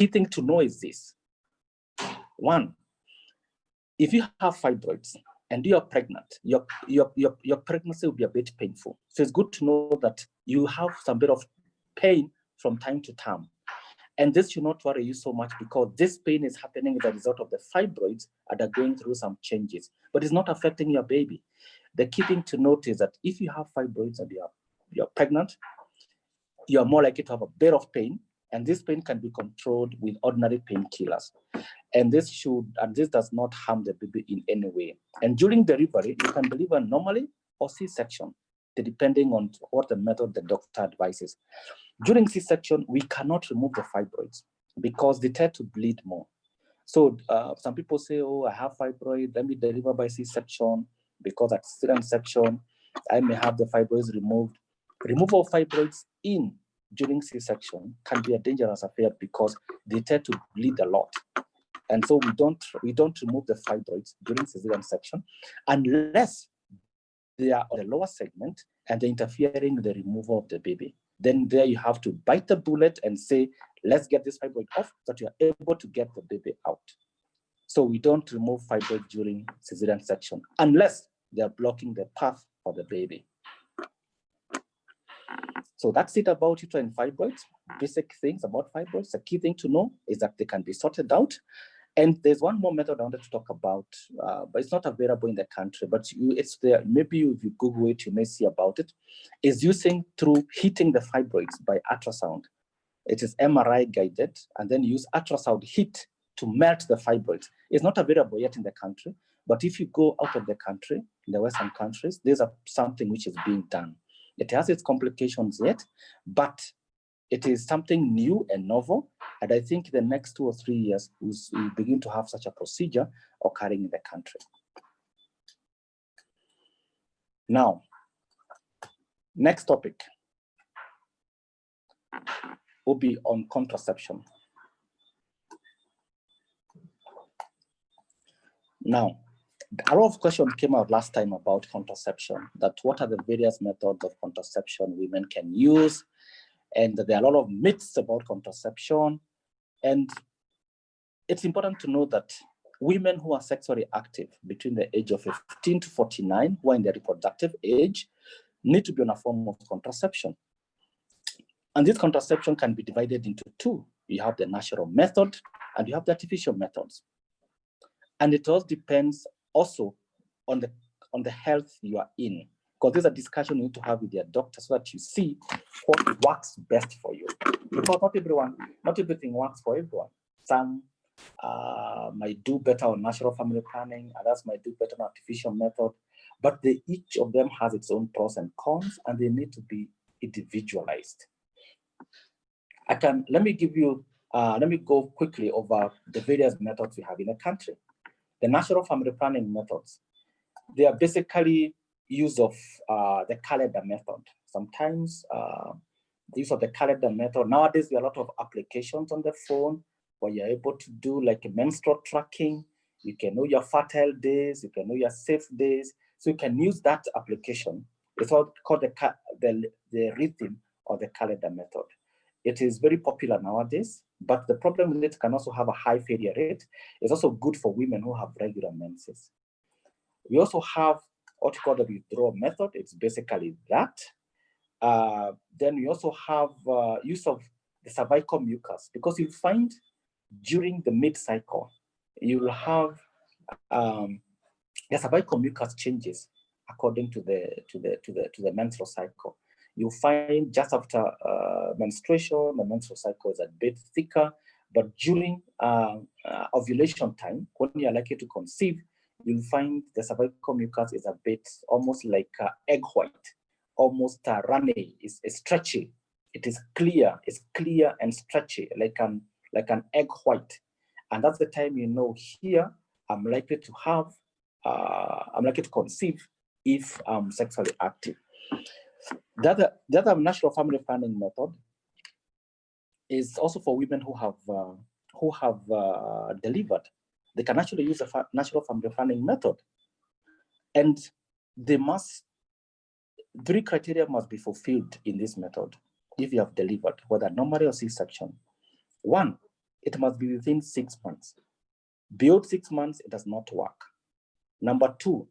key thing to know is this. One, if you have fibroids and you are pregnant, your pregnancy will be a bit painful. So it's good to know that you have some bit of pain from time to time. And this should not worry you so much, because this pain is happening as a result of the fibroids that are going through some changes, but it's not affecting your baby. The key thing to note is that if you have fibroids and you're pregnant, you're more likely to have a bit of pain, and this pain can be controlled with ordinary painkillers. And this does not harm the baby in any way. And during delivery, you can deliver normally or C-section, depending on what the method the doctor advises. During C-section, we cannot remove the fibroids because they tend to bleed more. So some people say, oh, I have fibroid, let me deliver by C-section, because at cesarean section, I may have the fibroids removed. Removal of fibroids during C-section can be a dangerous affair because they tend to bleed a lot. And so we don't remove the fibroids during cesarean section unless they are on the lower segment and they're interfering with the removal of the baby. Then there you have to bite the bullet and say, let's get this fibroid off so that you are able to get the baby out. So we don't remove fibroid during cesarean section unless they are blocking the path for the baby. So that's it about uterine fibroids. Basic things about fibroids. The key thing to know is that they can be sorted out. And there's one more method I wanted to talk about, but it's not available in the country, but it's there. Maybe if you Google it, you may see about it. Is using through heating the fibroids by ultrasound. It is MRI guided, and then use ultrasound heat to melt the fibroids. It's not available yet in the country, but if you go out of the country, in the Western countries, there's something which is being done. It has its complications yet, but it is something new and novel. And I think the next 2 or 3 years, we'll begin to have such a procedure occurring in the country. Now, next topic will be on contraception. Now, a lot of questions came out last time about contraception, that what are the various methods of contraception women can use, and there are a lot of myths about contraception. And it's important to know that women who are sexually active between the age of 15 to 49, who are in their reproductive age, need to be on a form of contraception. And this contraception can be divided into two. You have the natural method and you have the artificial methods. And it all depends also on the health you are in, because there's a discussion you need to have with your doctor so that you see what works best for you. Because not everything works for everyone. Some might do better on natural family planning, others might do better on artificial method, but each of them has its own pros and cons, and they need to be individualized. Let me go quickly over the various methods we have in the country. The natural family planning methods, they are basically use of the calendar method. Sometimes the use of the calendar method. Nowadays, there are a lot of applications on the phone where you're able to do like a menstrual tracking. You can know your fertile days, you can know your safe days. So you can use that application. It's called the rhythm or the calendar method. It is very popular nowadays, but the problem with it can also have a high failure rate. It's also good for women who have regular menses. We also have what we call the withdrawal method. It's basically that. Then we also have use of the cervical mucus, because you'll find during the mid-cycle, you'll have the cervical mucus changes according to the menstrual cycle. You'll find just after menstruation, the menstrual cycle is a bit thicker, but during ovulation time, when you're likely to conceive, you'll find the cervical mucus is a bit almost like egg white, almost runny, it's stretchy. It is clear, it's clear and stretchy, like an egg white. And that's the time you know here, I'm likely to conceive if I'm sexually active. The other natural family planning method is also for women who have delivered. They can actually use a natural family planning method, and three criteria must be fulfilled in this method if you have delivered, whether normally or C-section. One, it must be within 6 months. Beyond 6 months, it does not work. Number 2,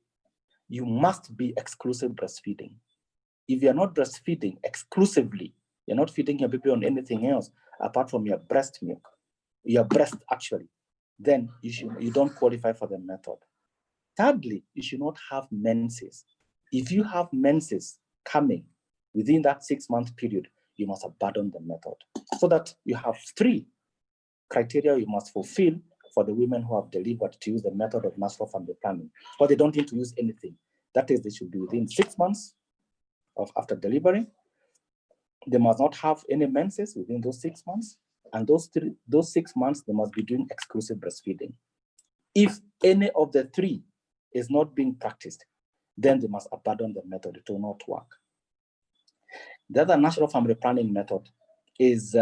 you must be exclusive breastfeeding. If you're not breastfeeding exclusively, you're not feeding your baby on anything else apart from your breast milk, your breast actually, then you don't qualify for the method. Thirdly, you should not have menses. If you have menses coming within that 6-month period, you must abandon the method. So that you have 3 criteria you must fulfill for the women who have delivered to use the method of natural family planning, or they don't need to use anything. That is, they should be within 6 months of after delivery. They must not have any menses within those 6 months, and those 6 months they must be doing exclusive breastfeeding. If any of the 3 is not being practiced, then they must abandon the method. It will not work. The other natural family planning method is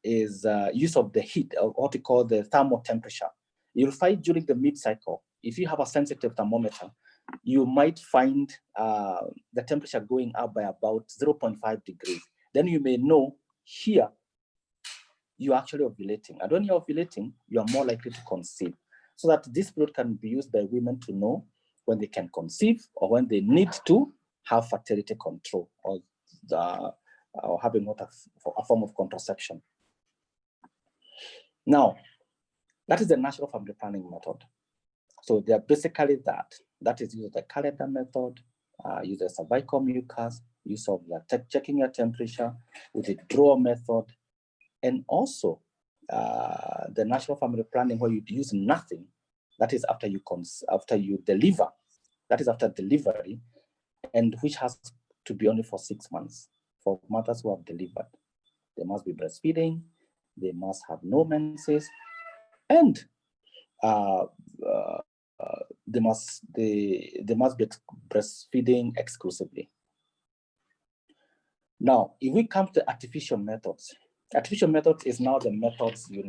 use of the heat, or what we call the thermal temperature. You'll find during the mid-cycle, if you have a sensitive thermometer, you might find the temperature going up by about 0.5 degrees. Then you may know here you're actually ovulating. And when you're ovulating, you are more likely to conceive. So that this period can be used by women to know when they can conceive or when they need to have fertility control or having a form of contraception. Now, that is the natural family planning method. So they are basically that. That is use of the calendar method, use the cervical mucus, use of the checking your temperature with the draw method, and also the natural family planning where you use nothing. That is after you deliver. That is after delivery, and which has to be only for 6 months for mothers who have delivered. They must be breastfeeding. They must have no menses, and they must be breastfeeding exclusively. Now, if we come to artificial methods is now the methods, we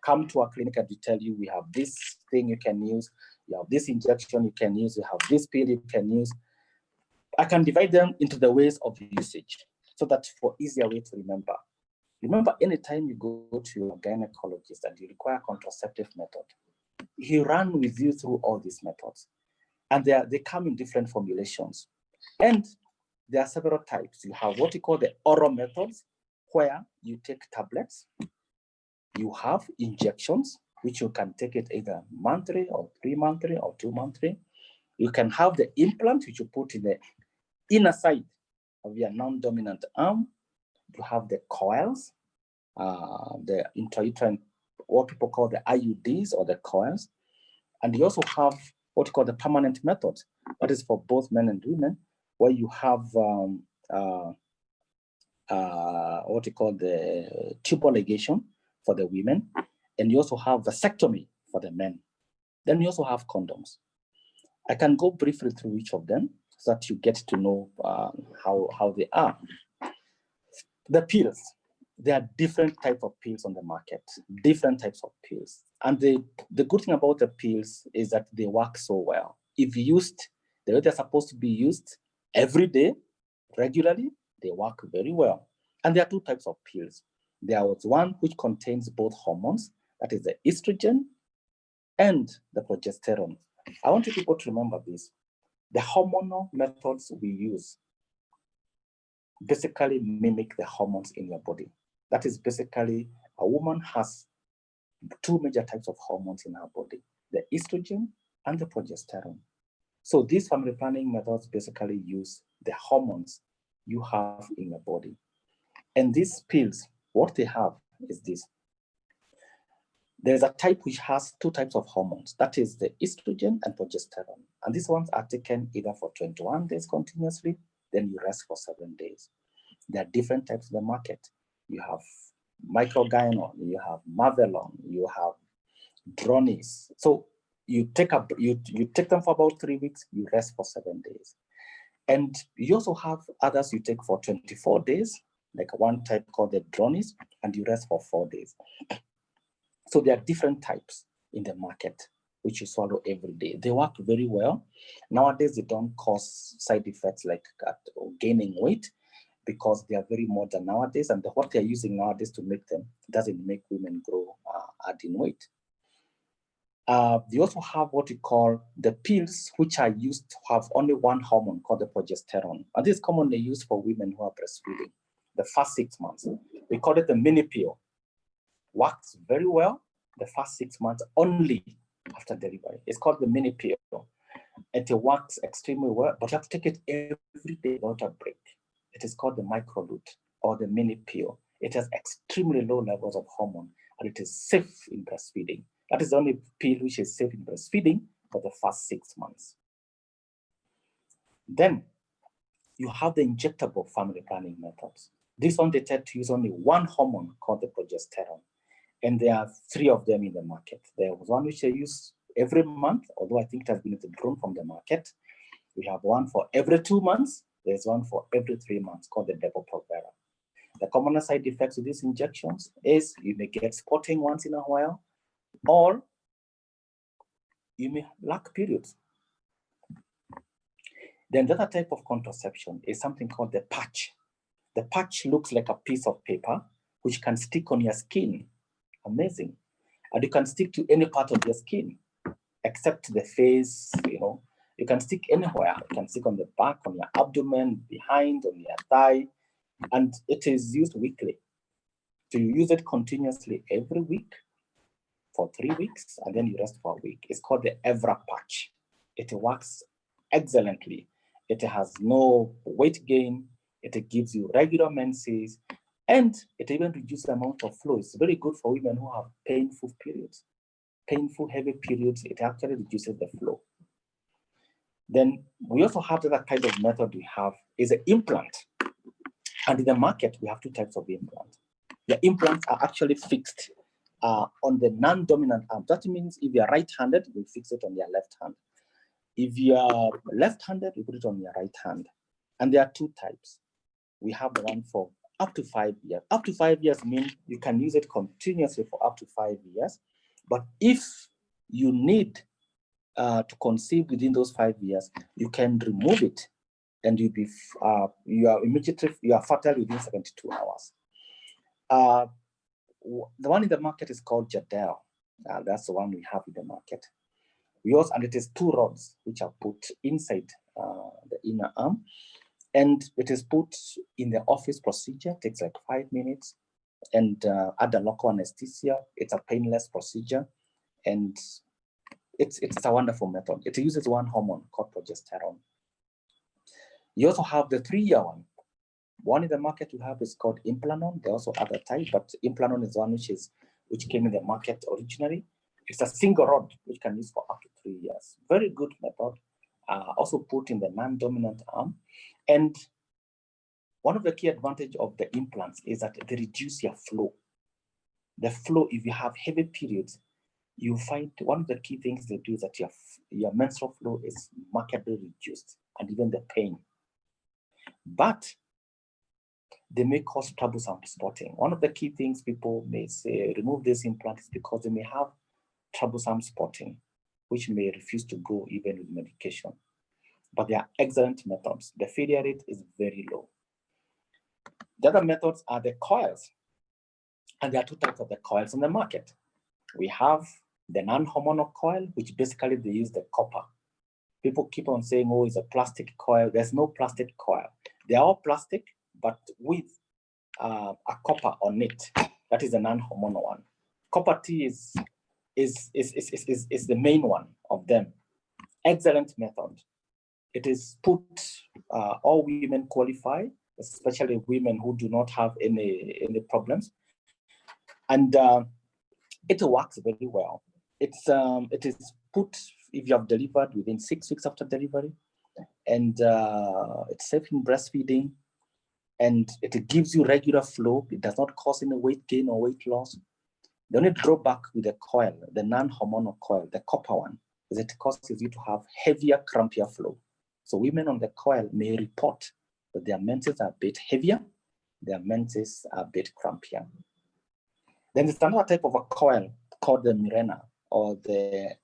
come to our clinic and we tell you we have this thing you can use, you have this injection you can use, you have this pill you can use. I can divide them into the ways of usage so that for easier way to remember. Remember, anytime you go to your gynecologist and you require a contraceptive method, he ran with you through all these methods. And they come in different formulations. And there are several types. You have what you call the oral methods, where you take tablets. You have injections, which you can take it either monthly or 3 monthly or 2 monthly. You can have the implant, which you put in the inner side of your non-dominant arm. You have the coils, the intrauterine, what people call the IUDs or the coils. And you also have what you call the permanent method. That is for both men and women, where you have what you call the tubal ligation for the women. And you also have vasectomy for the men. Then you also have condoms. I can go briefly through each of them so that you get to know how they are. The pills. There are different types of pills on the market, different types of pills. And the good thing about the pills is that they work so well. If used the way they're supposed to be used every day, regularly, they work very well. And there are 2 types of pills. There was one which contains both hormones, that is the estrogen and the progesterone. I want you people to remember this. The hormonal methods we use basically mimic the hormones in your body. That is basically, a woman has 2 major types of hormones in her body, the estrogen and the progesterone. So these family planning methods basically use the hormones you have in your body. And these pills, what they have is this. There's a type which has 2 types of hormones. That is the estrogen and progesterone. And these ones are taken either for 21 days continuously, then you rest for 7 days. There are different types in the market. You have microgynon, you have Mavelon, you have Dronis. So you take them for about 3 weeks, you rest for 7 days. And you also have others you take for 24 days, like one type called the Dronis, and you rest for 4 days. So there are different types in the market, which you swallow every day. They work very well. Nowadays, they don't cause side effects like gaining weight. because they are very modern nowadays, and what they're using nowadays to make them doesn't make women grow add in weight. They also have what we call the pills, which are used to have only one hormone called the progesterone. And this is commonly used for women who are breastfeeding the first 6 months. We call it the mini pill. Works very well the first 6 months only after delivery. It's called the mini pill. It works extremely well, but you have to take it every day without a break. It is called the microlute or the mini pill. It has extremely low levels of hormone, and it is safe in breastfeeding. That is the only pill which is safe in breastfeeding for the first 6 months. Then you have the injectable family planning methods. This one, they tend to use only one hormone called the progesterone. And there are 3 of them in the market. There was one which they use every month, although I think it has been withdrawn from the market. We have one for every 2 months. There's one for every 3 months called the Depo-Provera. The common side effects of these injections is you may get spotting once in a while, or you may lack periods. Then the other type of contraception is something called the patch. The patch looks like a piece of paper which can stick on your skin. Amazing. And you can stick to any part of your skin except the face, you can stick anywhere. You can stick on the back, on your abdomen, behind, on your thigh, and it is used weekly. So you use it continuously every week for 3 weeks, and then you rest for a week. It's called the Evra patch. It works excellently. It has no weight gain. It gives you regular menses, and it even reduces the amount of flow. It's very good for women who have painful periods. Painful, heavy periods, it actually reduces the flow. Then we also have the other kind of method we have is an implant. And in the market, we have 2 types of implants. The implants are actually fixed on the non-dominant arm. That means if you're right-handed, we fix it on your left hand. If you're left-handed, we put it on your right hand. And there are 2 types. We have the one for up to 5 years. Up to 5 years means you can use it continuously for up to 5 years. But if you need to conceive within those 5 years, you can remove it, and you are fertile within 72 hours. The one in the market is called Jadel. That's the one we have in the market. And it is 2 rods which are put inside the inner arm, and it is put in the office procedure. It takes like 5 minutes, and under local anesthesia. It's a painless procedure, and it's a wonderful method. It uses one hormone called progesterone. You also have the 3-year one. One in the market we have is called Implanon. There are also other types, but Implanon is one which came in the market originally. It's a single rod which can use for up to 3 years. Very good method. Also put in the non-dominant arm. And one of the key advantages of the implants is that they reduce your flow. The flow, if you have heavy periods, you find one of the key things they do is that your menstrual flow is markedly reduced, and even the pain. But they may cause troublesome spotting. One of the key things people may say remove this implant is because they may have troublesome spotting, which may refuse to go even with medication. But they are excellent methods. The failure rate is very low. The other methods are the coils. And there are 2 types of the coils on the market. We have the non-hormonal coil, which basically they use the copper. People keep on saying, oh, it's a plastic coil. There's no plastic coil. They are all plastic, but with a copper on it. That is the non-hormonal one. Copper T is the main one of them. Excellent method. It is put, all women qualify, especially women who do not have any problems. And it works very well. It is put if you have delivered within 6 weeks after delivery, and it's safe in breastfeeding, and it gives you regular flow. It does not cause any weight gain or weight loss. The only drawback with the coil, the non-hormonal coil, the copper one, is it causes you to have heavier, crumpier flow. So women on the coil may report that their menses are a bit heavier, their menses are a bit crumpier. Then there's another type of a coil called the Mirena, or the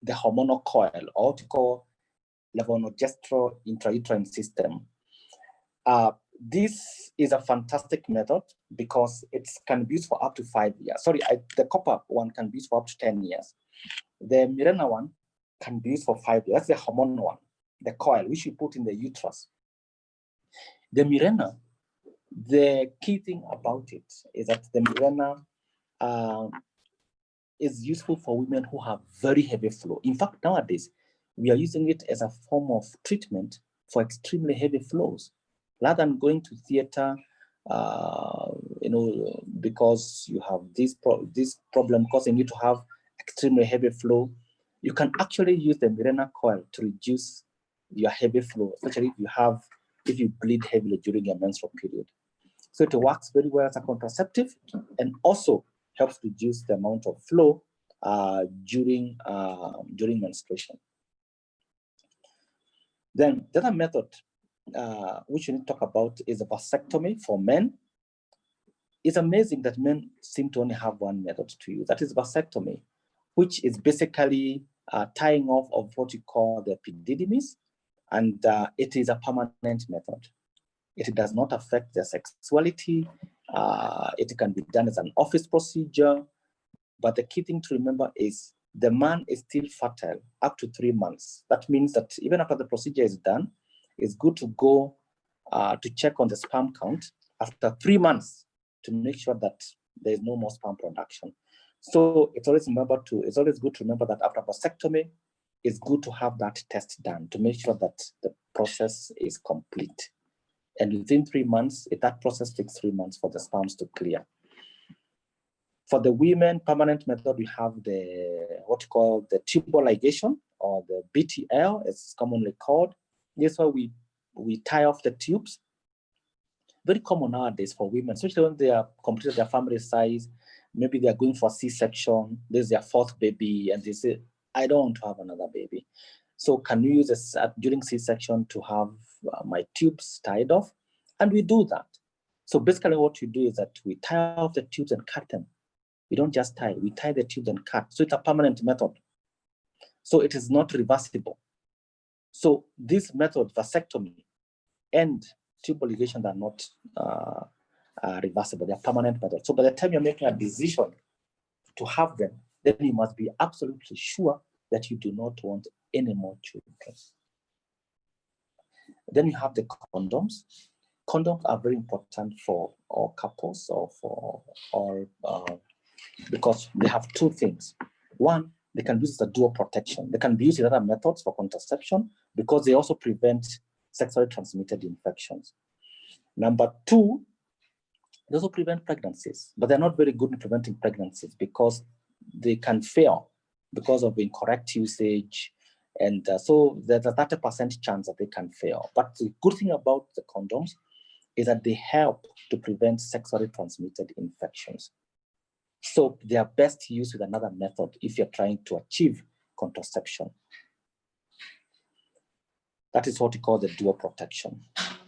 hormonal coil, or what you call levonorgestrel intrauterine system. this is a fantastic method because it can be used for up to 5 years. Sorry, the copper one can be used for up to 10 years. The Mirena one can be used for 5 years. That's the hormone one, the coil, which you put in the uterus. The Mirena, the key thing about it is that the Mirena is useful for women who have very heavy flow. In fact, nowadays, we are using it as a form of treatment for extremely heavy flows. Rather than going to theater, because you have this problem causing you to have extremely heavy flow, you can actually use the Mirena coil to reduce your heavy flow, especially if you bleed heavily during your menstrual period. So it works very well as a contraceptive and also helps reduce the amount of flow during menstruation. Then the other method which we need to talk about is a vasectomy for men. It's amazing that men seem to only have one method to use. That is vasectomy, which is basically tying off of what you call the epididymis, and it is a permanent method. It does not affect their sexuality. It can be done as an office procedure, but the key thing to remember is the man is still fertile up to 3 months. That means that even after the procedure is done, it's good to go to check on the sperm count after 3 months to make sure that there is no more sperm production. So it's always good to remember that after vasectomy, it's good to have that test done to make sure that the process is complete. And within 3 months, that process takes 3 months for the sperms to clear. For the women permanent method, we have what you call the tubal ligation, or the BTL, as it's commonly called. This is where we tie off the tubes. Very common nowadays for women, especially when they are completed their family size. Maybe they are going for C-section. This is their 4th baby, and they say, I don't want to have another baby. So can you use this during C-section to have my tubes tied off? And we do that. So basically what you do is that we tie off the tubes and cut them. We don't just tie, we tie the tubes and cut. So it's a permanent method. So it is not reversible. So this method, vasectomy and tubal ligation, are not reversible. They're permanent methods. So by the time you're making a decision to have them, then you must be absolutely sure that you do not want any more children. Then you have the condoms. Condoms are very important for all couples because they have 2 things. One, they can use the dual protection. They can be used in other methods for contraception because they also prevent sexually transmitted infections. Number 2, they also prevent pregnancies, but they're not very good in preventing pregnancies because they can fail because of incorrect usage. And so there's a 30% chance that they can fail. But the good thing about the condoms is that they help to prevent sexually transmitted infections. So they are best used with another method if you're trying to achieve contraception. That is what we call the dual protection.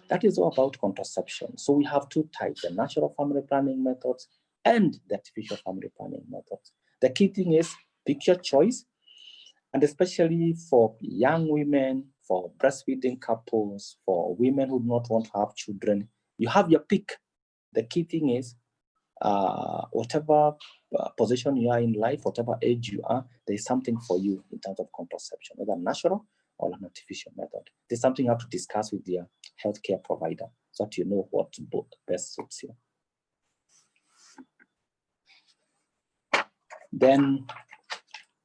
That is all about contraception. So we have 2 types, the natural family planning methods and the artificial family planning methods. The key thing is pick your choice, and especially for young women, for breastfeeding couples, for women who do not want to have children, you have your pick. The key thing is whatever position you are in life, whatever age you are, there is something for you in terms of contraception, whether natural or an artificial method. There's something you have to discuss with your healthcare provider so that you know what best suits you. Then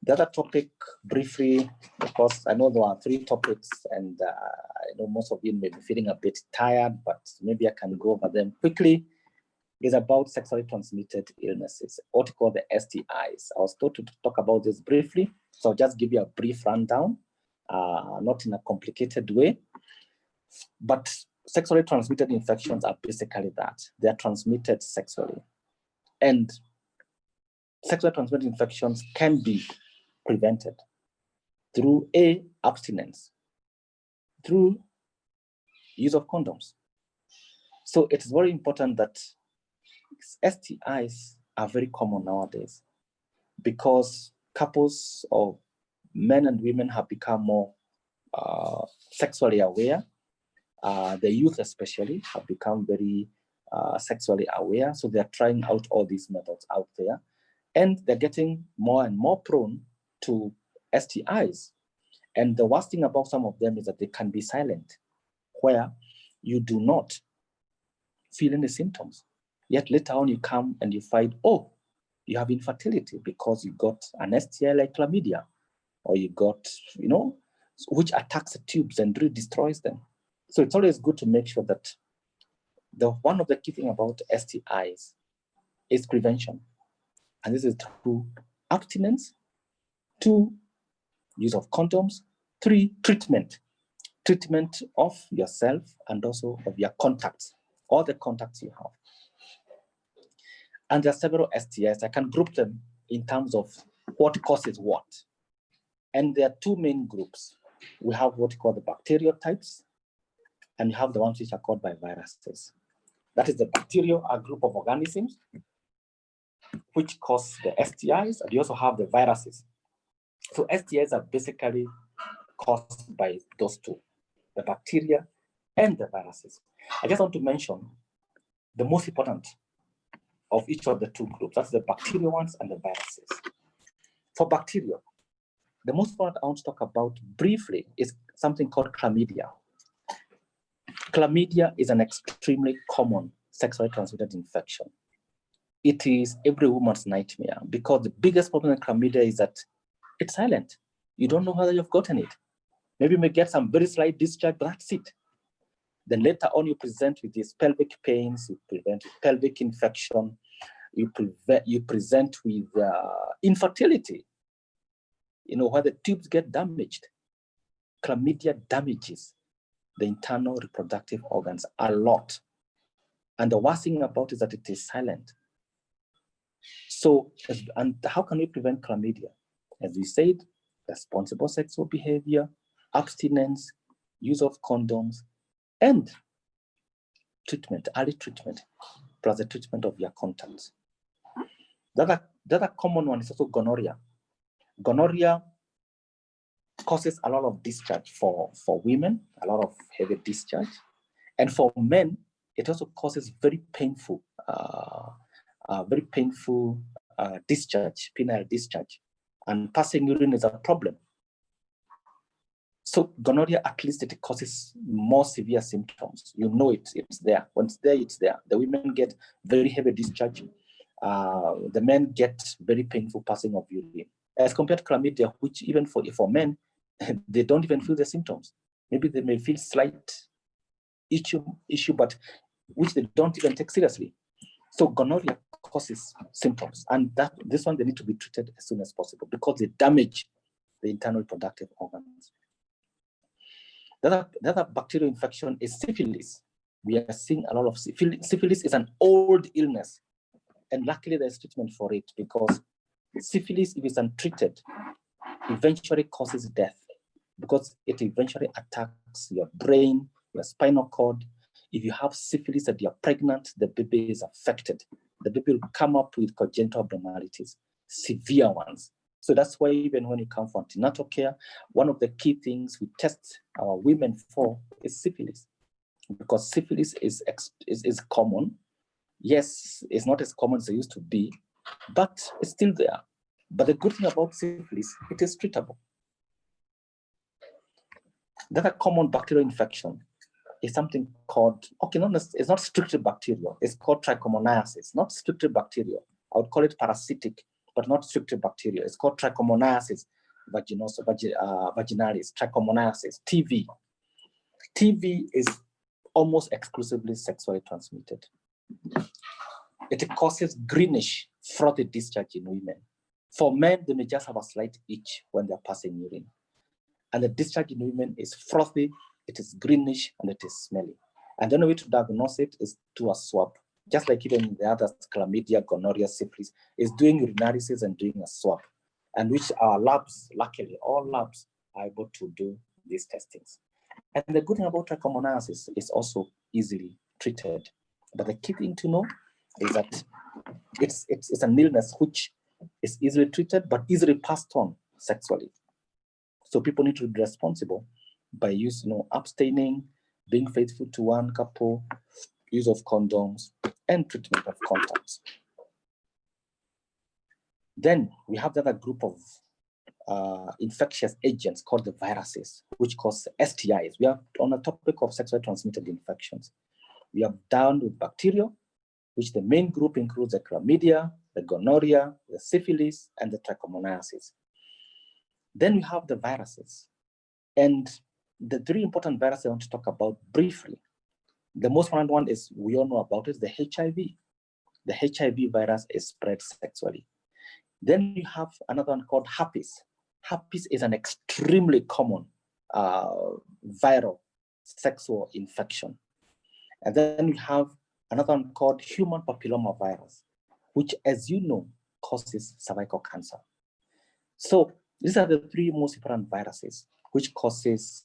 the other topic, briefly, because I know there are 3 topics, and I know most of you may be feeling a bit tired, but maybe I can go over them quickly, is about sexually transmitted illnesses, what we call the STIs. I was told to talk about this briefly, so I'll just give you a brief rundown, not in a complicated way. But sexually transmitted infections are basically that. They are transmitted sexually. And sexually transmitted infections can be prevented through abstinence, through use of condoms. So it's very important that STIs are very common nowadays because couples or men and women have become more sexually aware. The youth especially have become very sexually aware. So they're trying out all these methods out there. And they're getting more and more prone to STIs. And the worst thing about some of them is that they can be silent, where you do not feel any symptoms. Yet later on you come and you find, oh, you have infertility because you got an STI like chlamydia, or you got, which attacks the tubes and really destroys them. So it's always good to make sure that one of the key things about STIs is prevention. And this is through abstinence, 2, use of condoms, 3, treatment of yourself and also of your contacts, all the contacts you have. And there are several STIs. I can group them in terms of what causes what. And there are 2 main groups. We have what we call the bacterial types, and you have the ones which are called by viruses. That is, the bacteria are a group of organisms which cause the STIs, and you also have the viruses. So STIs are basically caused by those 2, the bacteria and the viruses. I just want to mention the most important of each of the 2 groups. That's the bacterial ones and the viruses. For bacteria, the most important I want to talk about briefly is something called chlamydia. Chlamydia is an extremely common sexually transmitted infection. It is every woman's nightmare because the biggest problem with chlamydia is that it's silent. You don't know whether you've gotten it. Maybe you may get some very slight discharge, but that's it. Then later on, you present with these pelvic pains, you present with pelvic infection, you present with infertility, where the tubes get damaged. Chlamydia damages the internal reproductive organs a lot. And the worst thing about it is that it is silent. So, and how can we prevent chlamydia? As we said, responsible sexual behavior, abstinence, use of condoms, and treatment, early treatment, plus the treatment of your contacts. The other common one is also gonorrhea. Gonorrhea causes a lot of discharge for women, a lot of heavy discharge. And for men, it also causes very painful discharge, penile discharge. And passing urine is a problem. So gonorrhea, at least it causes more severe symptoms. It's there. When it's there, it's there. The women get very heavy discharge. The men get very painful passing of urine. As compared to chlamydia, which even for men, they don't even feel the symptoms. Maybe they may feel slight issue, but which they don't even take seriously. So gonorrhea causes symptoms, and this one they need to be treated as soon as possible because they damage the internal reproductive organs. The other bacterial infection is syphilis. We are seeing a lot of syphilis. Syphilis is an old illness, and luckily there's treatment for it because syphilis, if it's untreated, eventually causes death because it eventually attacks your brain, your spinal cord. If you have syphilis and you're pregnant, the baby is affected. The baby will come up with congenital abnormalities, severe ones. So that's why even when you come for antenatal care, one of the key things we test our women for is syphilis, because syphilis is common. Yes, it's not as common as it used to be, but it's still there. But the good thing about syphilis, it is treatable. The other common bacterial infection is something called, it's not strictly bacterial, it's called trichomoniasis, not strictly bacterial. I would call it parasitic, but not strictly bacterial. It's called trichomoniasis vaginalis, trichomoniasis, TV. TV is almost exclusively sexually transmitted. It causes greenish, frothy discharge in women. For men, they may just have a slight itch when they're passing urine. And the discharge in women is frothy, it is greenish, and it is smelly. And the only way to diagnose it is to a swab. Just like even the other chlamydia, gonorrhea, syphilis, is doing urinalysis and doing a swab, and which our labs, luckily, all labs are able to do these testings. And the good thing about trichomoniasis is also easily treated. But the key thing to know is that it's an illness which is easily treated, but easily passed on sexually. So people need to be responsible by abstaining, being faithful to one couple, use of condoms, and treatment of contacts. Then we have the other group of infectious agents called the viruses, which cause STIs. We are on a topic of sexually transmitted infections. We have done with bacteria, which the main group includes the chlamydia, the gonorrhea, the syphilis, and the trichomoniasis. Then we have the viruses. And the three important viruses I want to talk about briefly. The most common one is, we all know about it, the HIV. The HIV virus is spread sexually. Then you have another one called herpes. Herpes is an extremely common viral sexual infection. And then we have another one called human papilloma virus, which, as you know, causes cervical cancer. So these are the three most important viruses which causes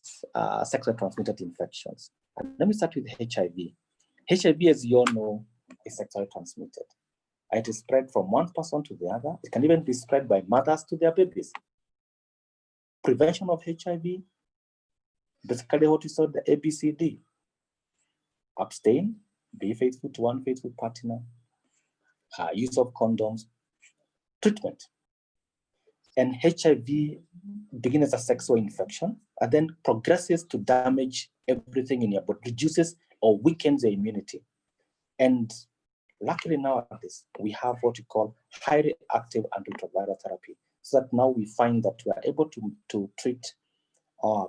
sexually transmitted infections. And let me start with HIV. HIV, as you all know, is sexually transmitted. It is spread from one person to the other. It can even be spread by mothers to their babies. Prevention of HIV, basically what we saw, the ABCD. Abstain, be faithful to one faithful partner, use of condoms, treatment. And HIV begins as a sexual infection and then progresses to damage everything in your body, reduces or weakens the immunity. And luckily nowadays, we have what we call highly active antiretroviral therapy, so that now we find that we are able to treat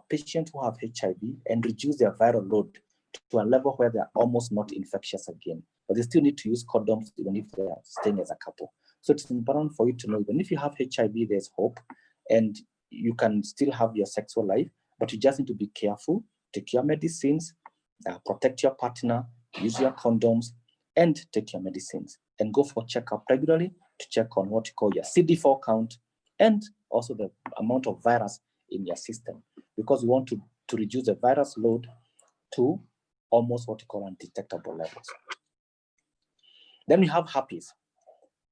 patients who have HIV and reduce their viral load to a level where they're almost not infectious again. But they still need to use condoms even if they are staying as a couple. So it's important for you to know, even if you have HIV, there's hope, and you can still have your sexual life, but you just need to be careful, take your medicines, protect your partner, use your condoms, and take your medicines, and go for checkup regularly to check on what you call your CD4 count, and also the amount of virus in your system, because we want to reduce the virus load to almost what you call undetectable levels. Then we have herpes.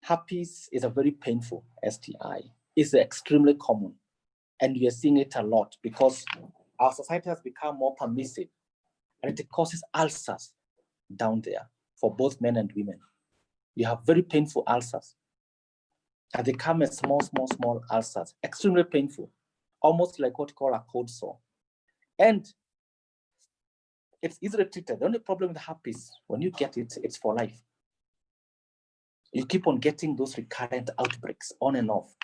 Herpes is a very painful STI. It's extremely common, and we are seeing it a lot because our society has become more permissive, and it causes ulcers down there for both men and women. You have very painful ulcers, and they come as small ulcers, extremely painful, almost like what you call a cold sore. And it's easily treated. The only problem with herpes, when you get it, it's for life. You keep on getting those recurrent outbreaks on and off.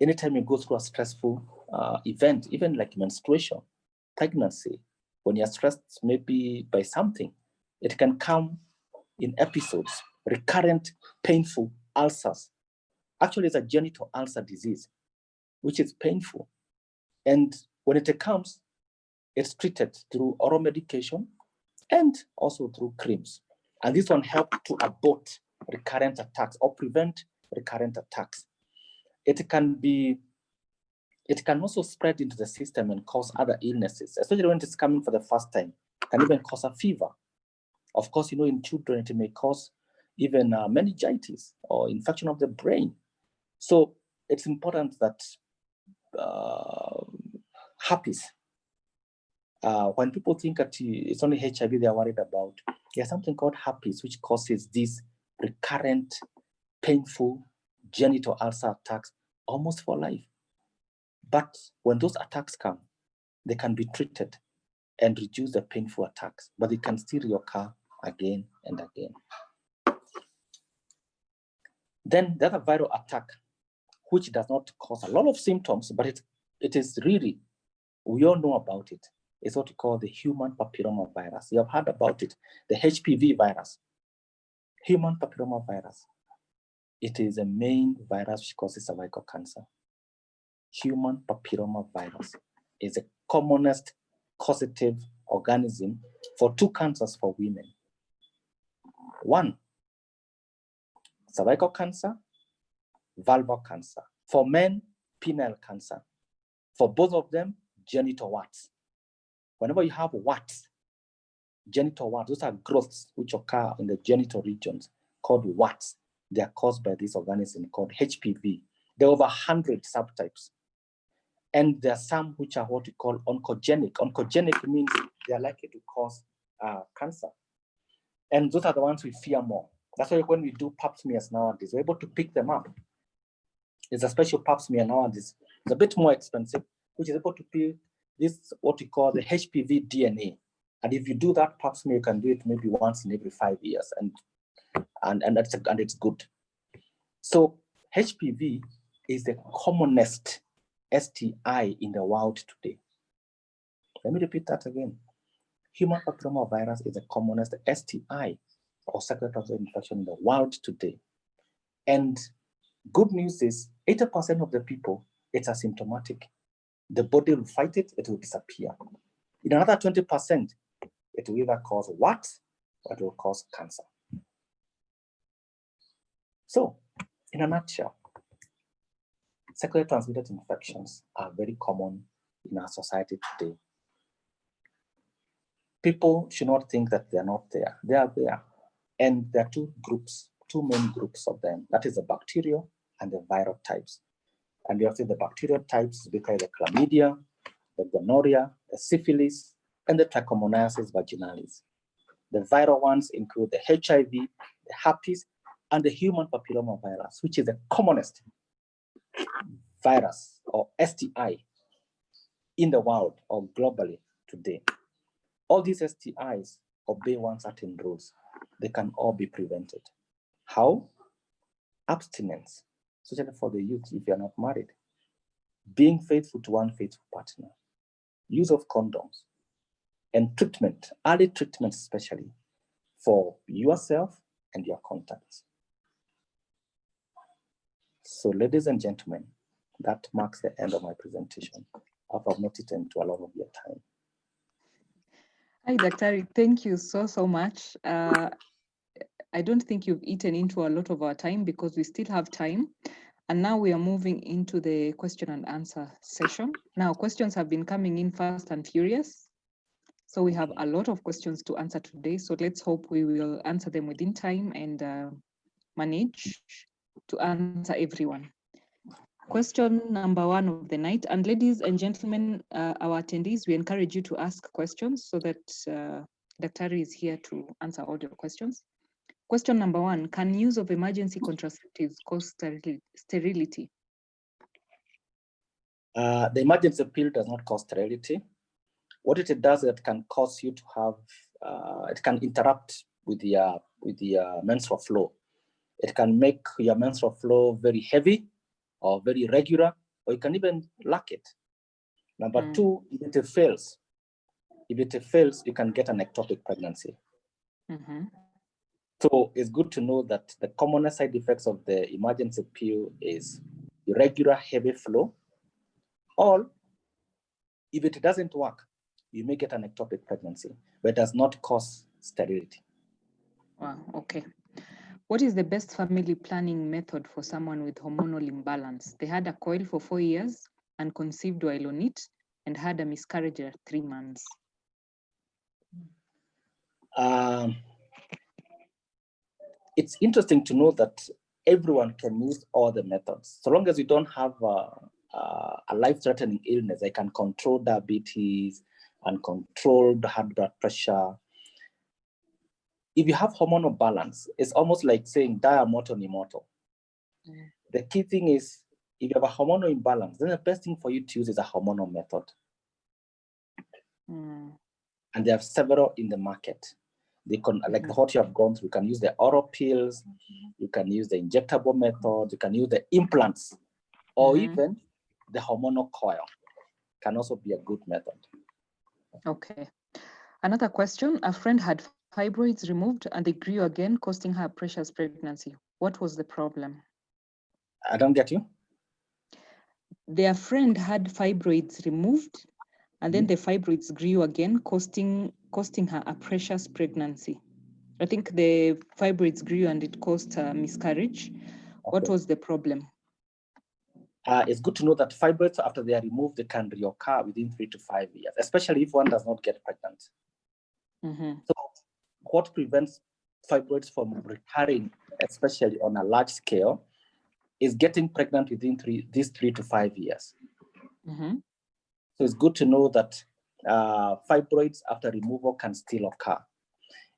Anytime you go through a stressful event, even like menstruation, pregnancy, when you're stressed maybe by something, it can come in episodes, recurrent painful ulcers. Actually, it's a genital ulcer disease, which is painful. And when it comes, it's treated through oral medication and also through creams. And this one helps to abort recurrent attacks or prevent recurrent attacks. It can also spread into the system and cause other illnesses, especially when it's coming for the first time. It can even cause a fever. Of course, you know, in children, it may cause even meningitis or infection of the brain. So it's important that herpes, when people think that it's only HIV they are worried about, there's something called herpes, which causes these recurrent, painful genital ulcer attacks almost for life. But when those attacks come, they can be treated and reduce the painful attacks, but they can still reoccur again and again. Then the other viral attack, which does not cause a lot of symptoms, but it is really, we all know about it, is what we call the human papilloma virus. You have heard about it, the HPV virus. Human papilloma virus. It is a main virus which causes cervical cancer. Human papilloma virus is the commonest causative organism for two cancers for women. One, cervical cancer, vulvar cancer. For men, penile cancer. For both of them, genital warts. Whenever you have warts, genital warts, those are growths which occur in the genital regions called warts. They are caused by this organism called HPV. There are over 100 subtypes. And there are some which are what we call oncogenic. Oncogenic means they are likely to cause cancer. And those are the ones we fear more. That's why when we do pap smears nowadays, we're able to pick them up. There's a special pap smear nowadays. It's a bit more expensive, which is able to pick this, what we call the HPV DNA. And if you do that pap smear, you can do it maybe once in every 5 years, and it's good. So HPV is the commonest STI in the world today. Let me repeat that again. Human papillomavirus is the commonest STI, or sexually transmitted infection, in the world today. And good news is 80% of the people, it's asymptomatic. The body will fight it, it will disappear. In another 20%, it will either cause what, or it will cause cancer. So, in a nutshell, sexually transmitted infections are very common in our society today. People should not think that they're not there. They are there. And there are two main groups of them. That is the bacterial and the viral types. And you have to the bacterial types, because the chlamydia, the gonorrhea, the syphilis, and the trichomoniasis vaginalis. The viral ones include the HIV, the herpes, and the human papillomavirus, which is the commonest virus or STI in the world or globally today. All these STIs obey one certain rules. They can all be prevented. How? Abstinence, especially for the youth if you're not married. Being faithful to one faithful partner. Use of condoms. And treatment, early treatment especially, for yourself and your contacts. So ladies and gentlemen, that marks the end of my presentation. I've not eaten to a lot of your time. Hi, Daktari. Thank you so much. I don't think you've eaten into a lot of our time because we still have time. And now we are moving into the question and answer session. Now, questions have been coming in fast and furious. So we have a lot of questions to answer today. So let's hope we will answer them within time and manage to answer everyone. Question number 1 of the night. And ladies and gentlemen, our attendees, we encourage you to ask questions so that Daktari is here to answer all your questions. Question number 1, can use of emergency contraceptives cause sterility? The emergency pill does not cause sterility. What it does, it can cause you to have, it can interrupt with your menstrual flow. It can make your menstrual flow very heavy or very regular, or you can even lack it. Number 2, if it fails, you can get an ectopic pregnancy. So it's good to know that the commonest side effects of the emergency pill is irregular heavy flow, or if it doesn't work, you may get an ectopic pregnancy, but it does not cause sterility. Wow, okay. What is the best family planning method for someone with hormonal imbalance? They had a coil for 4 years and conceived while on it and had a miscarriage at 3 months. It's interesting to know that everyone can use all the methods. So long as you don't have a life-threatening illness, I can control diabetes and control the high blood pressure. If you have hormonal balance, it's almost like saying die a mortal immortal. The key thing is, if you have a hormonal imbalance, then the best thing for you to use is a hormonal method. And there are several in the market. They can, like what you have gone through, you can use the oral pills, you can use the injectable method, you can use the implants, or even the hormonal coil can also be a good method. Okay. Another question, a friend had fibroids removed and they grew again, costing her a precious pregnancy. What was the problem? I don't get you. Their friend had fibroids removed and then the fibroids grew again, costing her a precious pregnancy. I think the fibroids grew and it caused a miscarriage. Okay. What was the problem? It's good to know that fibroids, after they are removed, they can reoccur within 3 to 5 years, especially if one does not get pregnant. So what prevents fibroids from recurring, especially on a large scale, is getting pregnant within these 3 to 5 years. Mm-hmm. So it's good to know that fibroids after removal can still occur.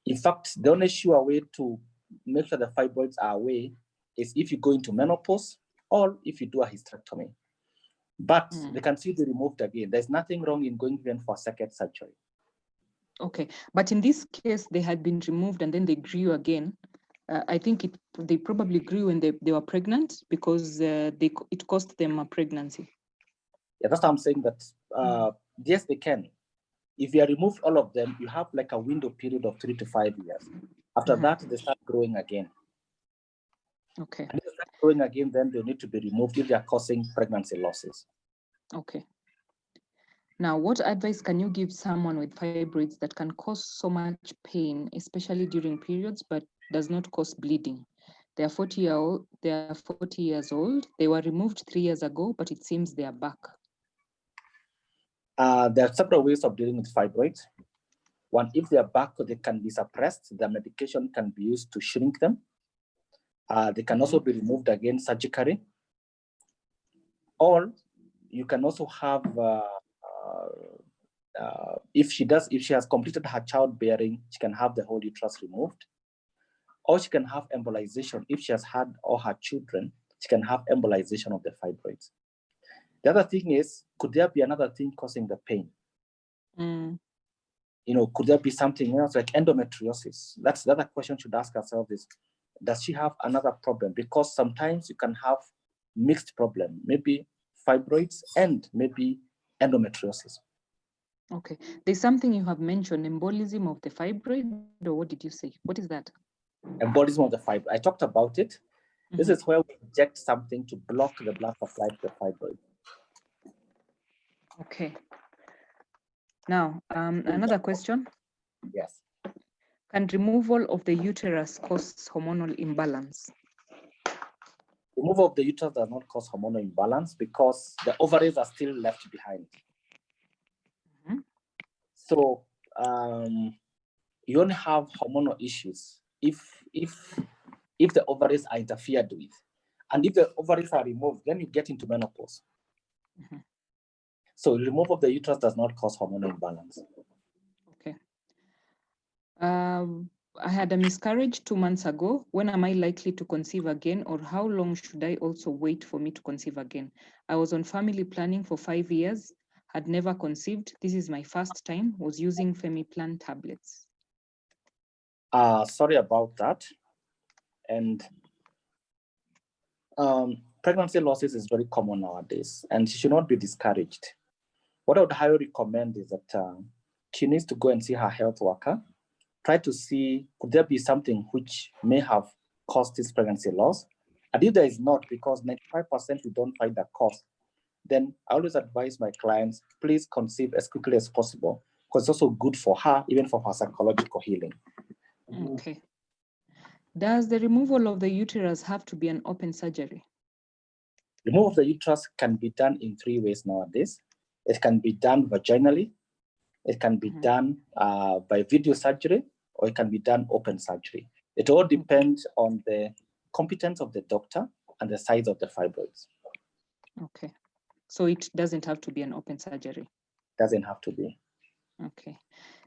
In fact, the only sure way to make sure the fibroids are away is if you go into menopause or if you do a hysterectomy. But they can still be removed again. There's nothing wrong in going even for second surgery. Okay, but in this case, they had been removed and then they grew again. I think they probably grew when they were pregnant because it cost them a pregnancy. Yeah, that's why I'm saying that, yes, they can. If you remove all of them, you have like a window period of 3 to 5 years. After that, they start growing again. Okay. And if they start growing again, then they need to be removed if they are causing pregnancy losses. Okay. Now, what advice can you give someone with fibroids that can cause so much pain, especially during periods, but does not cause bleeding? They are 40 years old. They were removed 3 years ago, but it seems they are back. There are several ways of dealing with fibroids. One, if they are back, they can be suppressed. The medication can be used to shrink them. They can also be removed again surgically. Or you can also have, if she has completed her childbearing, she can have the whole uterus removed. Or she can have embolization. If she has had all her children, she can have embolization of the fibroids. The other thing is, could there be another thing causing the pain? Could there be something else like endometriosis? That's the other question should ask herself is, does she have another problem? Because sometimes you can have mixed problem, maybe fibroids and maybe endometriosis. Okay, there's something you have mentioned, embolism of the fibroid, or what did you say? What is that? Embolism of the fibroid. I talked about it. This is where we inject something to block the blood supply to the fibroid. Okay. Now, another question. Yes. Can removal of the uterus cause hormonal imbalance? Removal of the uterus does not cause hormonal imbalance because the ovaries are still left behind. So you only have hormonal issues if the ovaries are interfered with. And if the ovaries are removed, then you get into menopause. So removal of the uterus does not cause hormonal imbalance. Okay. I had a miscarriage 2 months ago. When am I likely to conceive again, or how long should I also wait for me to conceive again? I was on family planning for 5 years, had never conceived. This is my first time, was using Femiplan tablets. Sorry about that. And pregnancy losses is very common nowadays, and she should not be discouraged. What I would highly recommend is that she needs to go and see her health worker, try to see, could there be something which may have caused this pregnancy loss? And if there is not, because 95% we don't find the cause, then I always advise my clients, please conceive as quickly as possible, because it's also good for her, even for her psychological healing. Okay. Does the removal of the uterus have to be an open surgery? Removal of the uterus can be done in 3 ways nowadays. It can be done vaginally, it can be done by video surgery, or it can be done open surgery. It all depends on the competence of the doctor and the size of the fibroids. Okay. So it doesn't have to be an open surgery? Doesn't have to be. Okay.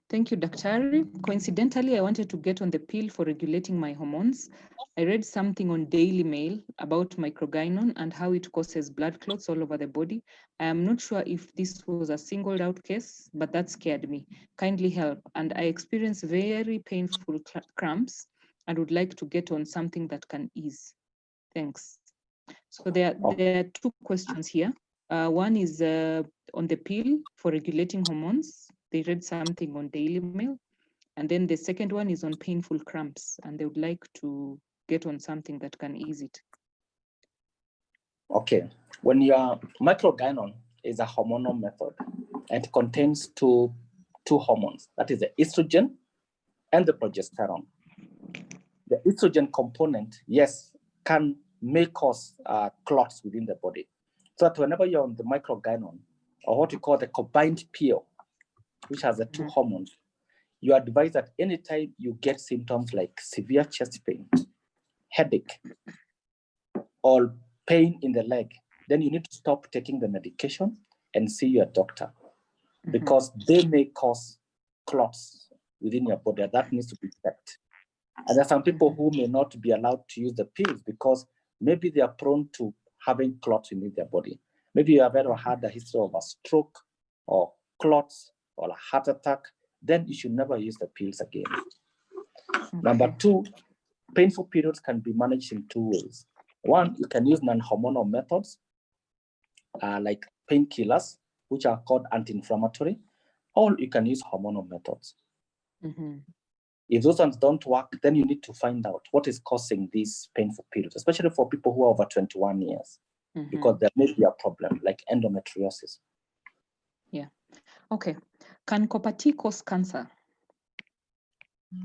Thank you, Daktari. Coincidentally, I wanted to get on the pill for regulating my hormones. I read something on Daily Mail about microgynon and how it causes blood clots all over the body. I am not sure if this was a singled out case, but that scared me. Kindly help. And I experience very painful cramps and would like to get on something that can ease. Thanks. So there are 2 questions here. One is on the pill for regulating hormones. They read something on Daily Mail. And then the second one is on painful cramps, and they would like to get on something that can ease it. Okay. When your microgynon is a hormonal method, and it contains two hormones, that is the estrogen and the progesterone. The estrogen component, yes, may cause clots within the body. So that whenever you're on the microgynon, or what we call the combined pill, which has the 2 hormones, you are advised that anytime you get symptoms like severe chest pain, headache, or pain in the leg, then you need to stop taking the medication and see your doctor, because they may cause clots within your body. That needs to be checked. And there are some people who may not be allowed to use the pills because maybe they are prone to having clots within their body. Maybe you have ever had a history of a stroke or clots or a heart attack. Then you should never use the pills again. Number two, painful periods can be managed in two ways. One, you can use non-hormonal methods like painkillers, which are called anti-inflammatory, or you can use hormonal methods. If those ones don't work, then you need to find out what is causing these painful periods, especially for people who are over 21 years, because there may be a problem like endometriosis. Yeah. Okay. Can copper T cause cancer?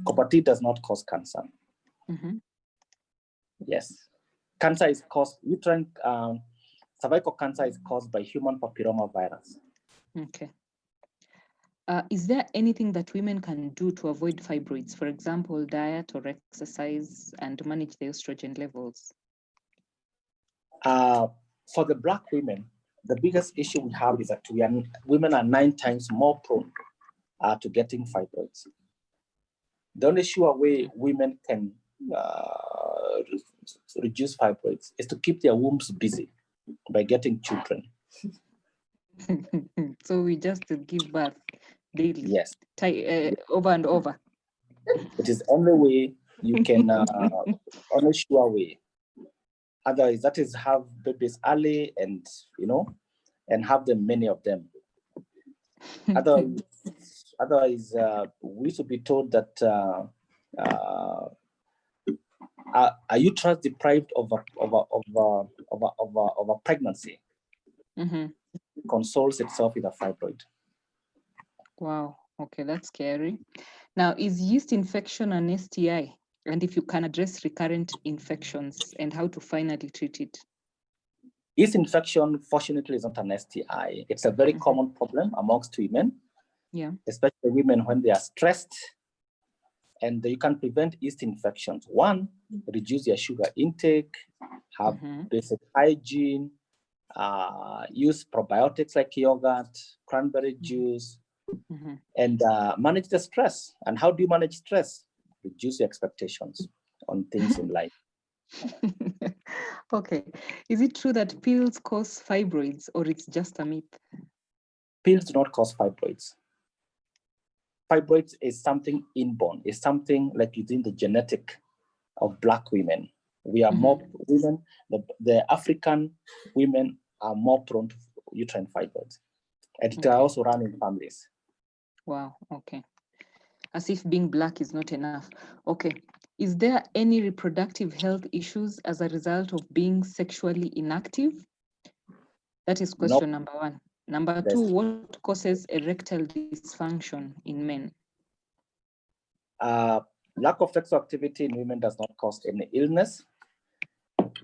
Copper T does not cause cancer. Yes. Cancer is caused, cervical cancer is caused by human papilloma virus. Okay. Is there anything that women can do to avoid fibroids? For example, diet or exercise, and manage their estrogen levels? For the Black women, the biggest issue we have is that women are 9 times more prone to getting fibroids. The only sure way women can reduce fibroids is to keep their wombs busy by getting children. So we just give birth daily. Yes. Over and over. It is the only way you can, only sure way. Otherwise, that is have babies early and, and have them, many of them. Otherwise, we should be told that, are you trust deprived of a pregnancy? Consoles itself with a fibroid. Wow. Okay, that's scary. Now, is yeast infection an STI? And if you can address recurrent infections and how to finally treat it? Yeast infection, fortunately, is not an STI. It's a very common problem amongst women, especially women when they are stressed. And you can prevent yeast infections. One, reduce your sugar intake, have basic hygiene, use probiotics like yogurt, cranberry juice, and manage the stress. And how do you manage stress? Reduce your expectations on things in life. Okay. Is it true that pills cause fibroids, or it's just a myth? Pills do not cause fibroids. Fibroids is something inborn. It's something like within the genetic of Black women. We are more women, the African women are more prone to uterine fibroids. And it are also run in families. Wow, okay. As if being Black is not enough. Okay. Is there any reproductive health issues as a result of being sexually inactive? That is question number one. Number two, what causes erectile dysfunction in men? Lack of sexual activity in women does not cause any illness.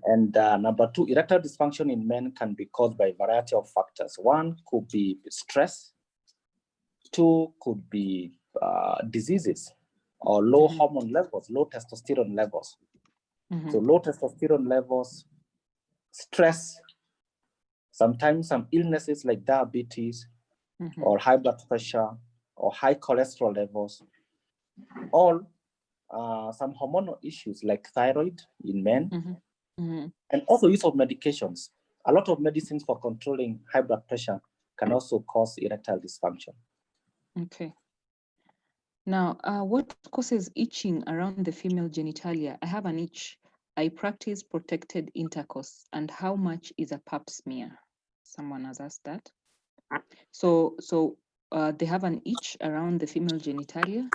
And number two, erectile dysfunction in men can be caused by a variety of factors. One could be stress. Two could be diseases or low hormone levels, low testosterone levels. So low testosterone levels, stress, sometimes some illnesses like diabetes or high blood pressure or high cholesterol levels, all some hormonal issues like thyroid in men, and also use of medications. A lot of medicines for controlling high blood pressure can also cause erectile dysfunction. Okay. Now, what causes itching around the female genitalia? I have an itch. I practice protected intercourse. And how much is a pap smear? Someone has asked that. So they have an itch around the female genitalia,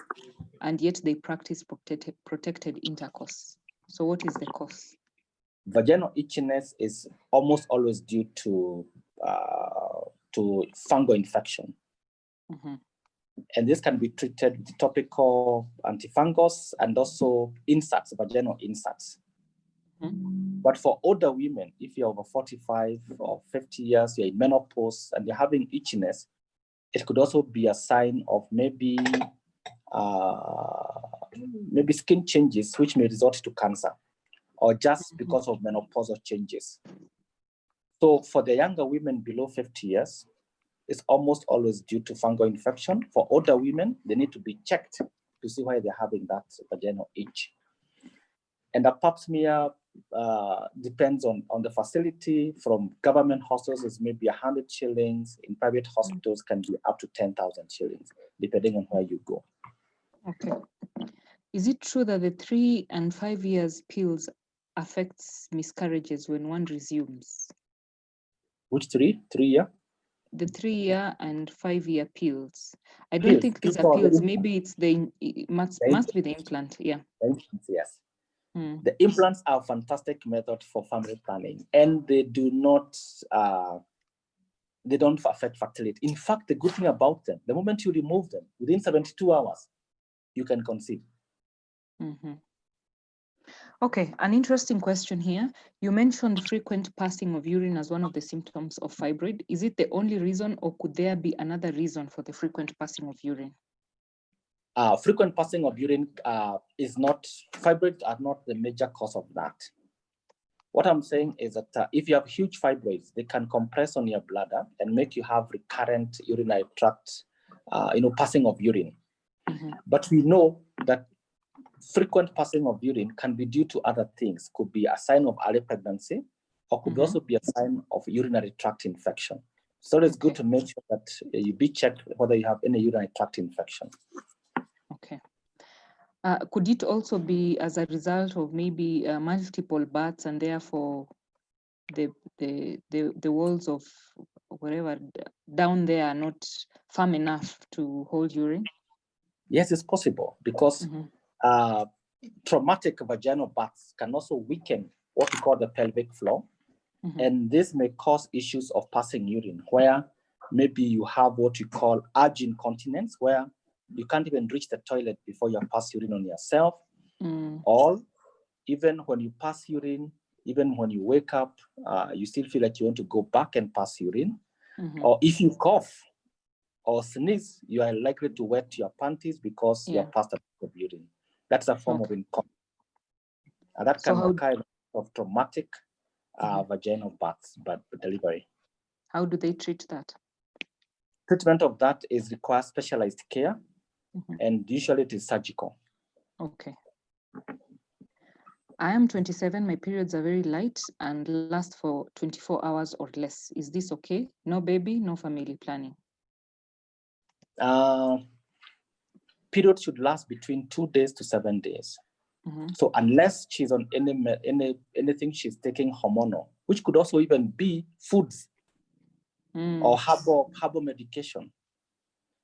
and yet they practice protected intercourse. So what is the cause? Vaginal itchiness is almost always due to fungal infection. And this can be treated with topical antifungals and also inserts, vaginal inserts. But for older women, if you're over 45 or 50 years, you're in menopause and you're having itchiness, it could also be a sign of maybe skin changes, which may result to cancer, or just because of menopausal changes. So for the younger women below 50 years, is almost always due to fungal infection. For older women, they need to be checked to see why they're having that vaginal itch. And the pap smear depends on the facility. From government hospitals, it's maybe 100 shillings. In private hospitals, can be up to 10,000 shillings, depending on where you go. Okay. Is it true that the 3 and 5 years pills affects miscarriages when one resumes? Which 3? 3 year? The 3-year and 5-year pills. I don't Pills. think these Pills are for the pills. implant. Maybe it's it must be the implant. Yeah. The implants, yes. Mm. The implants are a fantastic method for family planning, and they do not, they don't affect fertility. In fact, the good thing about them, the moment you remove them, within 72 hours, you can conceive. Mm-hmm. Okay, an interesting question here. You mentioned frequent passing of urine as one of the symptoms of fibroid. Is it the only reason, or could there be another reason for the frequent passing of urine? Frequent passing of urine is not, fibroids are not the major cause of that. What I'm saying is that if you have huge fibroids, they can compress on your bladder and make you have recurrent urinary tract, passing of urine. Mm-hmm. But we know that frequent passing of urine can be due to other things. Could be a sign of early pregnancy, or could also be a sign of urinary tract infection. So it's good to make sure that you be checked whether you have any urinary tract infection. Okay. Could it also be as a result of maybe multiple births, and therefore the walls of wherever down there are not firm enough to hold urine? Yes, it's possible, because traumatic vaginal births can also weaken what we call the pelvic floor. And this may cause issues of passing urine, where maybe you have what you call urge incontinence, where you can't even reach the toilet before you pass urine on yourself. Or even when you pass urine, even when you wake up, you still feel like you want to go back and pass urine. Or if you cough or sneeze, you are likely to wet your panties because you have passed a bit of urine. That's a form of incontinence. And that can occur of traumatic vaginal births, but delivery. How do they treat that? Treatment of that requires specialized care, and usually it is surgical. Okay. I am 27, my periods are very light and last for 24 hours or less. Is this okay? No baby, no family planning. Periods should last between 2 days to 7 days. So unless she's on anything she's taking hormonal, which could also even be foods or herbal medication.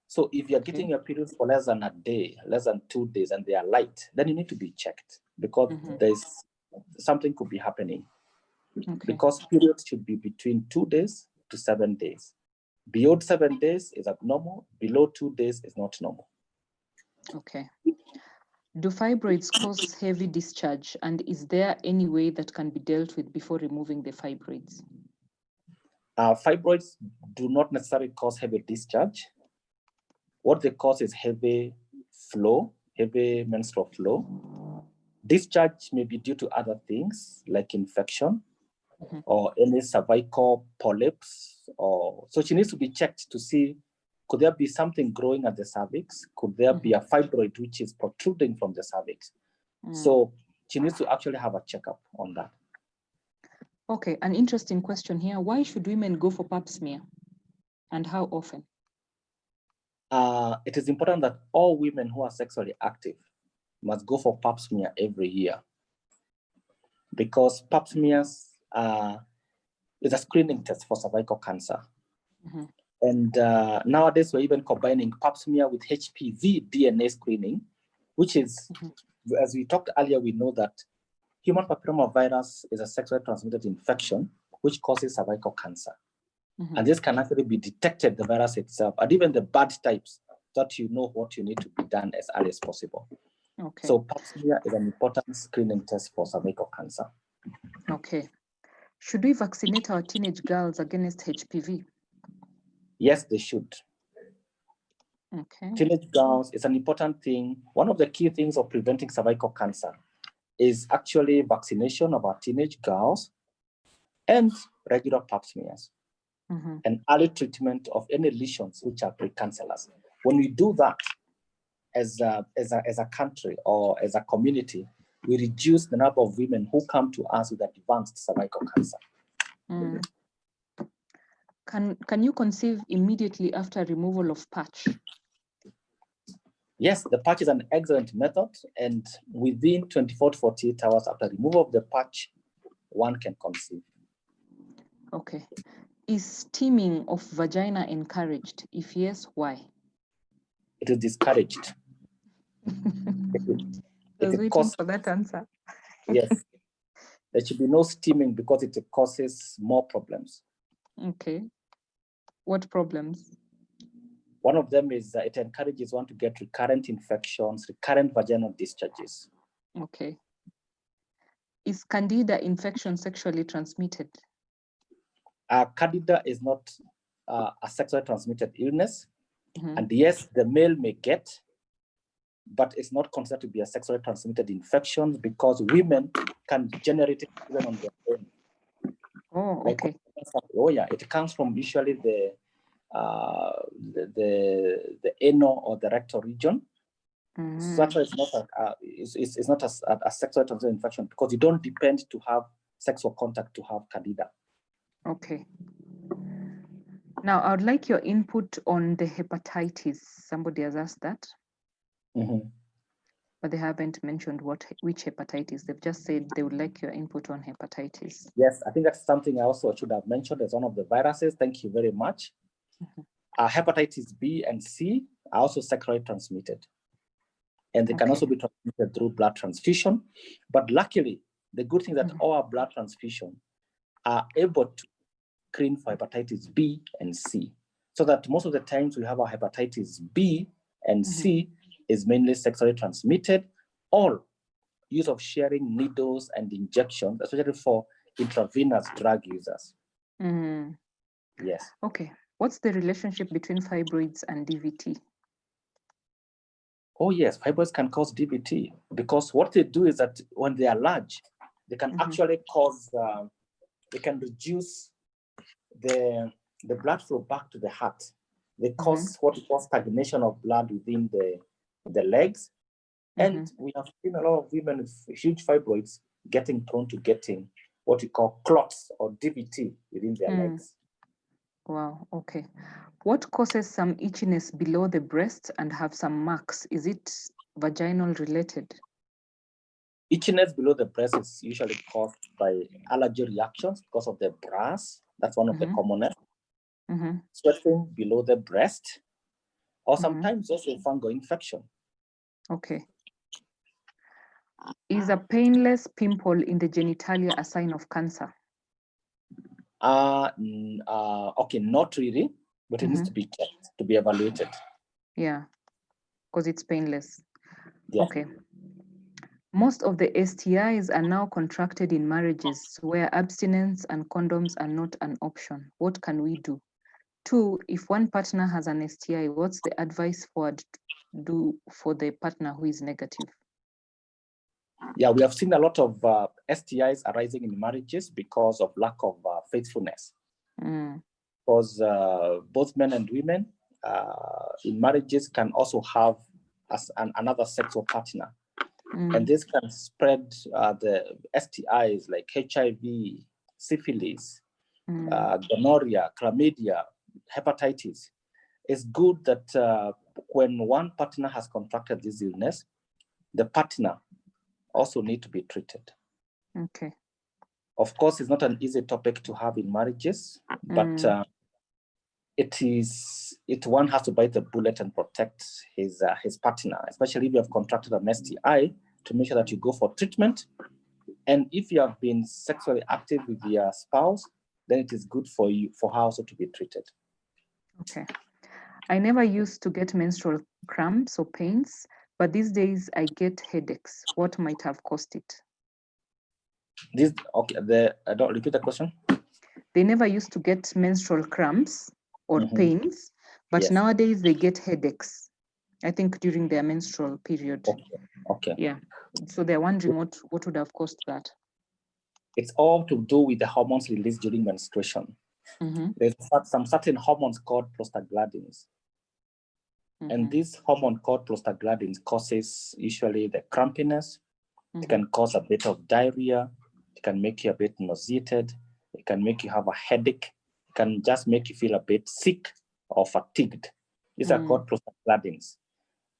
So if you're getting your periods for less than a day, less than 2 days, and they are light, then you need to be checked, because there's something could be happening. Because periods should be between 2 days to 7 days. Beyond 7 days is abnormal. Below 2 days is not normal. Okay. Do fibroids cause heavy discharge, and is there any way that can be dealt with before removing the fibroids? Fibroids do not necessarily cause heavy discharge. What they cause is heavy flow, heavy menstrual flow. Discharge may be due to other things like infection or any cervical polyps. So she needs to be checked to see, could there be something growing at the cervix? Could there be a fibroid which is protruding from the cervix? So she needs to actually have a checkup on that. Okay, an interesting question here. Why should women go for pap smear, and how often? It is important that all women who are sexually active must go for pap smear every year, because pap smears is a screening test for cervical cancer. And nowadays, we're even combining pap smear with HPV DNA screening, which is, as we talked earlier, we know that human papillomavirus is a sexually transmitted infection which causes cervical cancer. And this can actually be detected, the virus itself, and even the bad types, that you know what you need to be done as early as possible. Okay. So pap smear is an important screening test for cervical cancer. Okay. Should we vaccinate our teenage girls against HPV? Yes, they should. Okay. Teenage girls is an important thing. One of the key things of preventing cervical cancer is actually vaccination of our teenage girls and regular pap smears. and early treatment of any lesions which are precancerous. When we do that as a country or as a community, we reduce the number of women who come to us with advanced cervical cancer. Can you conceive immediately after removal of patch? Yes, the patch is an excellent method, and within 24 to 48 hours after removal of the patch, one can conceive. Okay. Is steaming of vagina encouraged? If yes, why? It is discouraged. I was waiting for that answer. Yes, there should be no steaming because it causes more problems. Okay. What problems? One of them is it encourages one to get recurrent infections, recurrent vaginal discharges. Okay. Is candida infection sexually transmitted? Candida is not a sexually transmitted illness. And yes, the male may get, but it's not considered to be a sexually transmitted infection because women can generate it even on their own. Oh, okay. Oh yeah, it comes from usually the anal or the rectal region. So it's not a sexually transmitted infection because you don't depend to have sexual contact to have candida. Okay. Now, I would like your input on the hepatitis. Somebody has asked that, but they haven't mentioned which hepatitis. They've just said they would like your input on hepatitis. Yes, I think that's something I also should have mentioned as one of the viruses. Thank you very much. Hepatitis B and C are also sexually transmitted, and they can also be transmitted through blood transfusion. But luckily, the good thing is that our blood transfusion are able to screen for hepatitis B and C, so that most of the times we have our hepatitis B and C is mainly sexually transmitted, or use of sharing needles and injections, especially for intravenous drug users. Yes. Okay. What's the relationship between fibroids and DVT? Oh yes, fibroids can cause DVT because what they do is that when they are large, they can actually cause, they can reduce the blood flow back to the heart. They cause what we call stagnation of blood within the legs. And we have seen a lot of women with huge fibroids getting prone to getting what we call clots or DVT within their legs. Wow, okay. What causes some itchiness below the breast and have some marks? Is it vaginal related? Itchiness below the breast is usually caused by allergy reactions because of the brass. That's one of the commonest. Sweating below the breast, or sometimes also fungal infection. Okay. Is a painless pimple in the genitalia a sign of cancer? Okay, not really, but it needs to be checked, to be evaluated. Yeah, because it's painless. Yeah. Okay. Most of the STIs are now contracted in marriages where abstinence and condoms are not an option. What can we do? 2, if one partner has an STI, what's the advice to do for the partner who is negative? Yeah, we have seen a lot of STIs arising in marriages because of lack of faithfulness. Because both men and women in marriages can also have another sexual partner. And this can spread the STIs like HIV, syphilis, gonorrhea, chlamydia, hepatitis. It's good that when one partner has contracted this illness, the partner also need to be treated. Okay. Of course, it's not an easy topic to have in marriages, but one has to bite the bullet and protect his partner, especially if you have contracted an STI, to make sure that you go for treatment. And if you have been sexually active with your spouse, then it is good for her also to be treated. Okay. I never used to get menstrual cramps or pains, but these days I get headaches. What might have caused it? I don't repeat the question. They never used to get menstrual cramps or pains, but nowadays they get headaches. I think during their menstrual period. Okay. Yeah. So they're wondering what would have caused that. It's all to do with the hormones released during menstruation. There's some certain hormones called prostaglandins. And this hormone called prostaglandins causes usually the crampiness. It can cause a bit of diarrhea. It can make you a bit nauseated. It can make you have a headache. It can just make you feel a bit sick or fatigued. These are called prostaglandins.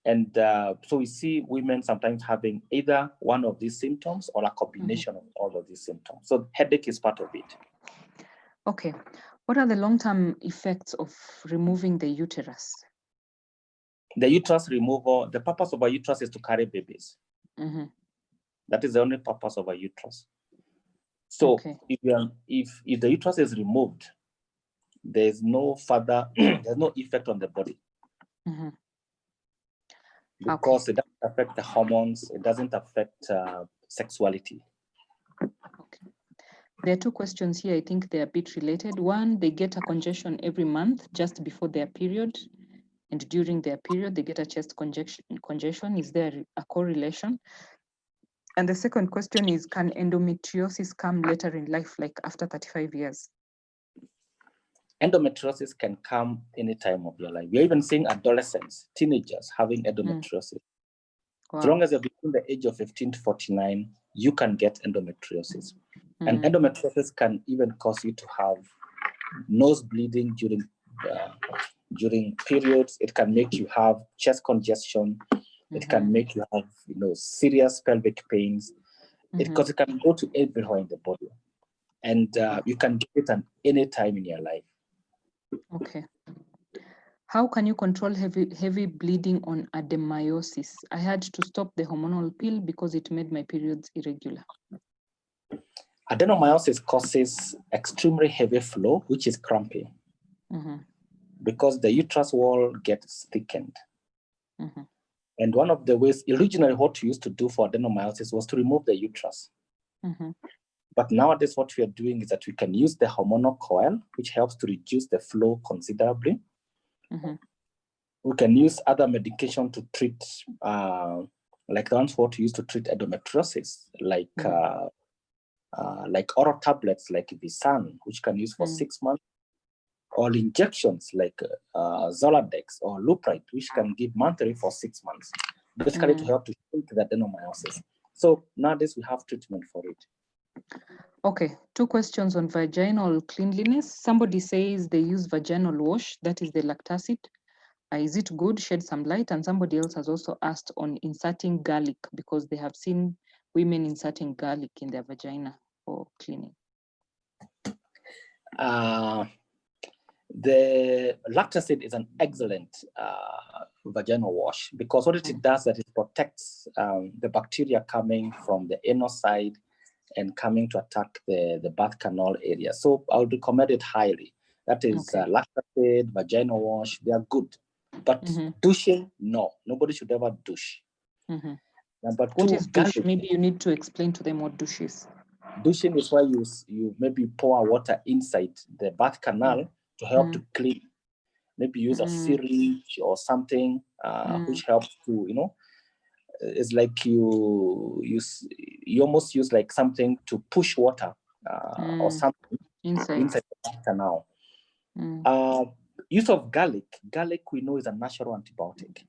And so we see women sometimes having either one of these symptoms or a combination of all of these symptoms. So headache is part of it. Okay. What are the long-term effects of removing the uterus? The uterus removal, the purpose of a uterus is to carry babies. That is the only purpose of a uterus. So if the uterus is removed, there's no further, there's no effect on the body. Because it doesn't affect the hormones, it doesn't affect sexuality. Okay. There are two questions here. I think they're a bit related. One, they get a congestion every month just before their period. And during their period, they get a chest congestion. Is there a correlation? And the second question is, can endometriosis come later in life, like after 35 years? Endometriosis can come any time of your life. We're even seeing adolescents, teenagers having endometriosis. Wow. As long as you're between the age of 15 to 49, you can get endometriosis. And endometriosis can even cause you to have nose bleeding during periods. It can make you have chest congestion. It can make you have, serious pelvic pains. Because it can go to everywhere in the body. And you can get it at any time in your life. Okay. How can you control heavy bleeding on adenomyosis? I had to stop the hormonal pill because it made my periods irregular. Adenomyosis causes extremely heavy flow, which is cramping, because the uterus wall gets thickened. And one of the ways, originally what we used to do for adenomyosis was to remove the uterus. But nowadays what we are doing is that we can use the hormonal coil, which helps to reduce the flow considerably. We can use other medication to treat, like the ones what we use to treat endometriosis, like oral tablets like Visan, which can use for 6 months, or injections like Zoladex or Luprite, which can give monthly for 6 months, basically to help to shrink the adenomyosis. So nowadays we have treatment for it. Okay, two questions on vaginal cleanliness. Somebody says they use vaginal wash, that is the lactacid. Is it good? Shed some light. And somebody else has also asked on inserting garlic, because they have seen women inserting garlic in their vagina for cleaning. The lactacid is an excellent vaginal wash, because what it does is that it protects the bacteria coming from the anal side and coming to attack the birth canal area. So I would recommend it highly. That is lactacid, vaginal wash, they are good. But douching, no. Nobody should ever douche. Number two, what is douche? garlic. Maybe you need to explain to them what douche is. Douching is why you maybe pour water inside the birth canal to help to clean. Maybe use a syringe or something which helps to, it's like you almost use like something to push water or something inside the birth canal. Use of garlic. Garlic we know is a natural antibiotic.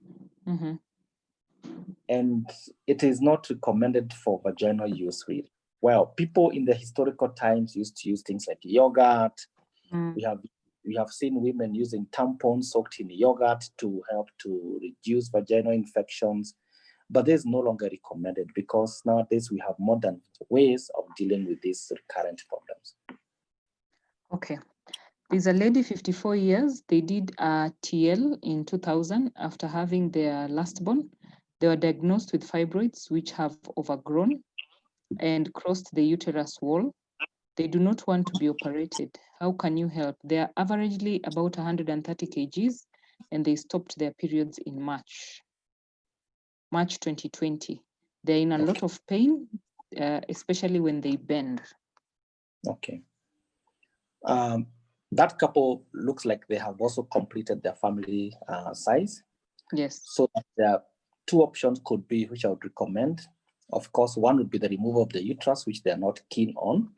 And it is not recommended for vaginal use really. Well, people in the historical times used to use things like yogurt. We have seen women using tampons soaked in yogurt to help to reduce vaginal infections. But this is no longer recommended, because nowadays we have modern ways of dealing with these recurrent problems. Okay. There's a lady, 54 years. They did a TL in 2000 after having their last born. They were diagnosed with fibroids, which have overgrown and crossed the uterus wall. They do not want to be operated. How can you help? They are averagely about 130 kgs, and they stopped their periods in March 2020. They're in a lot of pain, especially when they bend. Okay. That couple looks like they have also completed their family size. Yes. So there are two options could be, which I would recommend. Of course, one would be the removal of the uterus, which they are not keen on.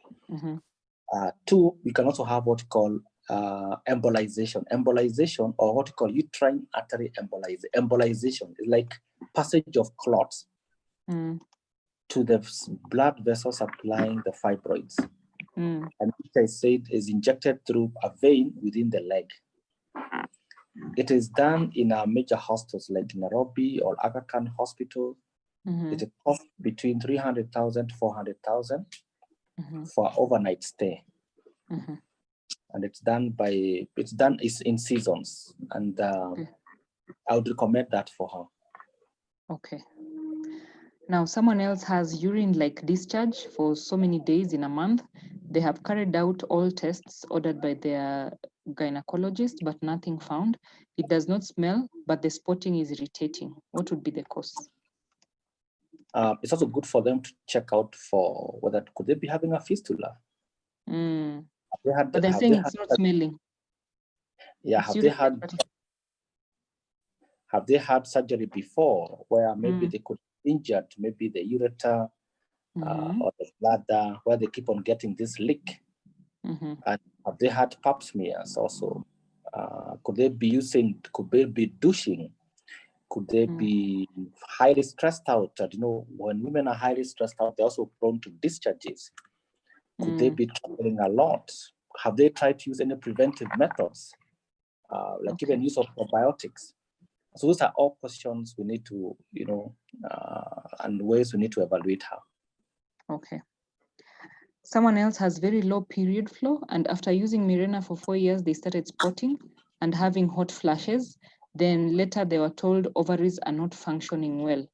Two, we can also have what you call embolization. Embolization, or what you call uterine artery embolization. Embolization is like passage of clots to the blood vessels supplying the fibroids. And which I said is injected through a vein within the leg. It is done in our major hospitals like Nairobi or Aga Khan Hospital. It costs between 300,000 to 400,000 for overnight stay. And it's done in seasons. And I would recommend that for her. Okay. Now, someone else has urine-like discharge for so many days in a month. They have carried out all tests ordered by their gynecologist, but nothing found. It does not smell, but the spotting is irritating. What would be the cause? It's also good for them to check out for whether could they be having a fistula. But they're saying it's not smelling. Yeah, have they had surgery before where maybe they could injured maybe the ureter or the bladder, where they keep on getting this leak? And have they had pap smears also? Could they be douching? Could they be highly stressed out? You know, when women are highly stressed out, they're also prone to discharges. Could they be traveling a lot? Have they tried to use any preventive methods, like even use of probiotics? So those are all questions we need to, and ways we need to evaluate her. Okay. Someone else has very low period flow, and after using Mirena for 4 years, they started spotting and having hot flashes. Then later they were told ovaries are not functioning well.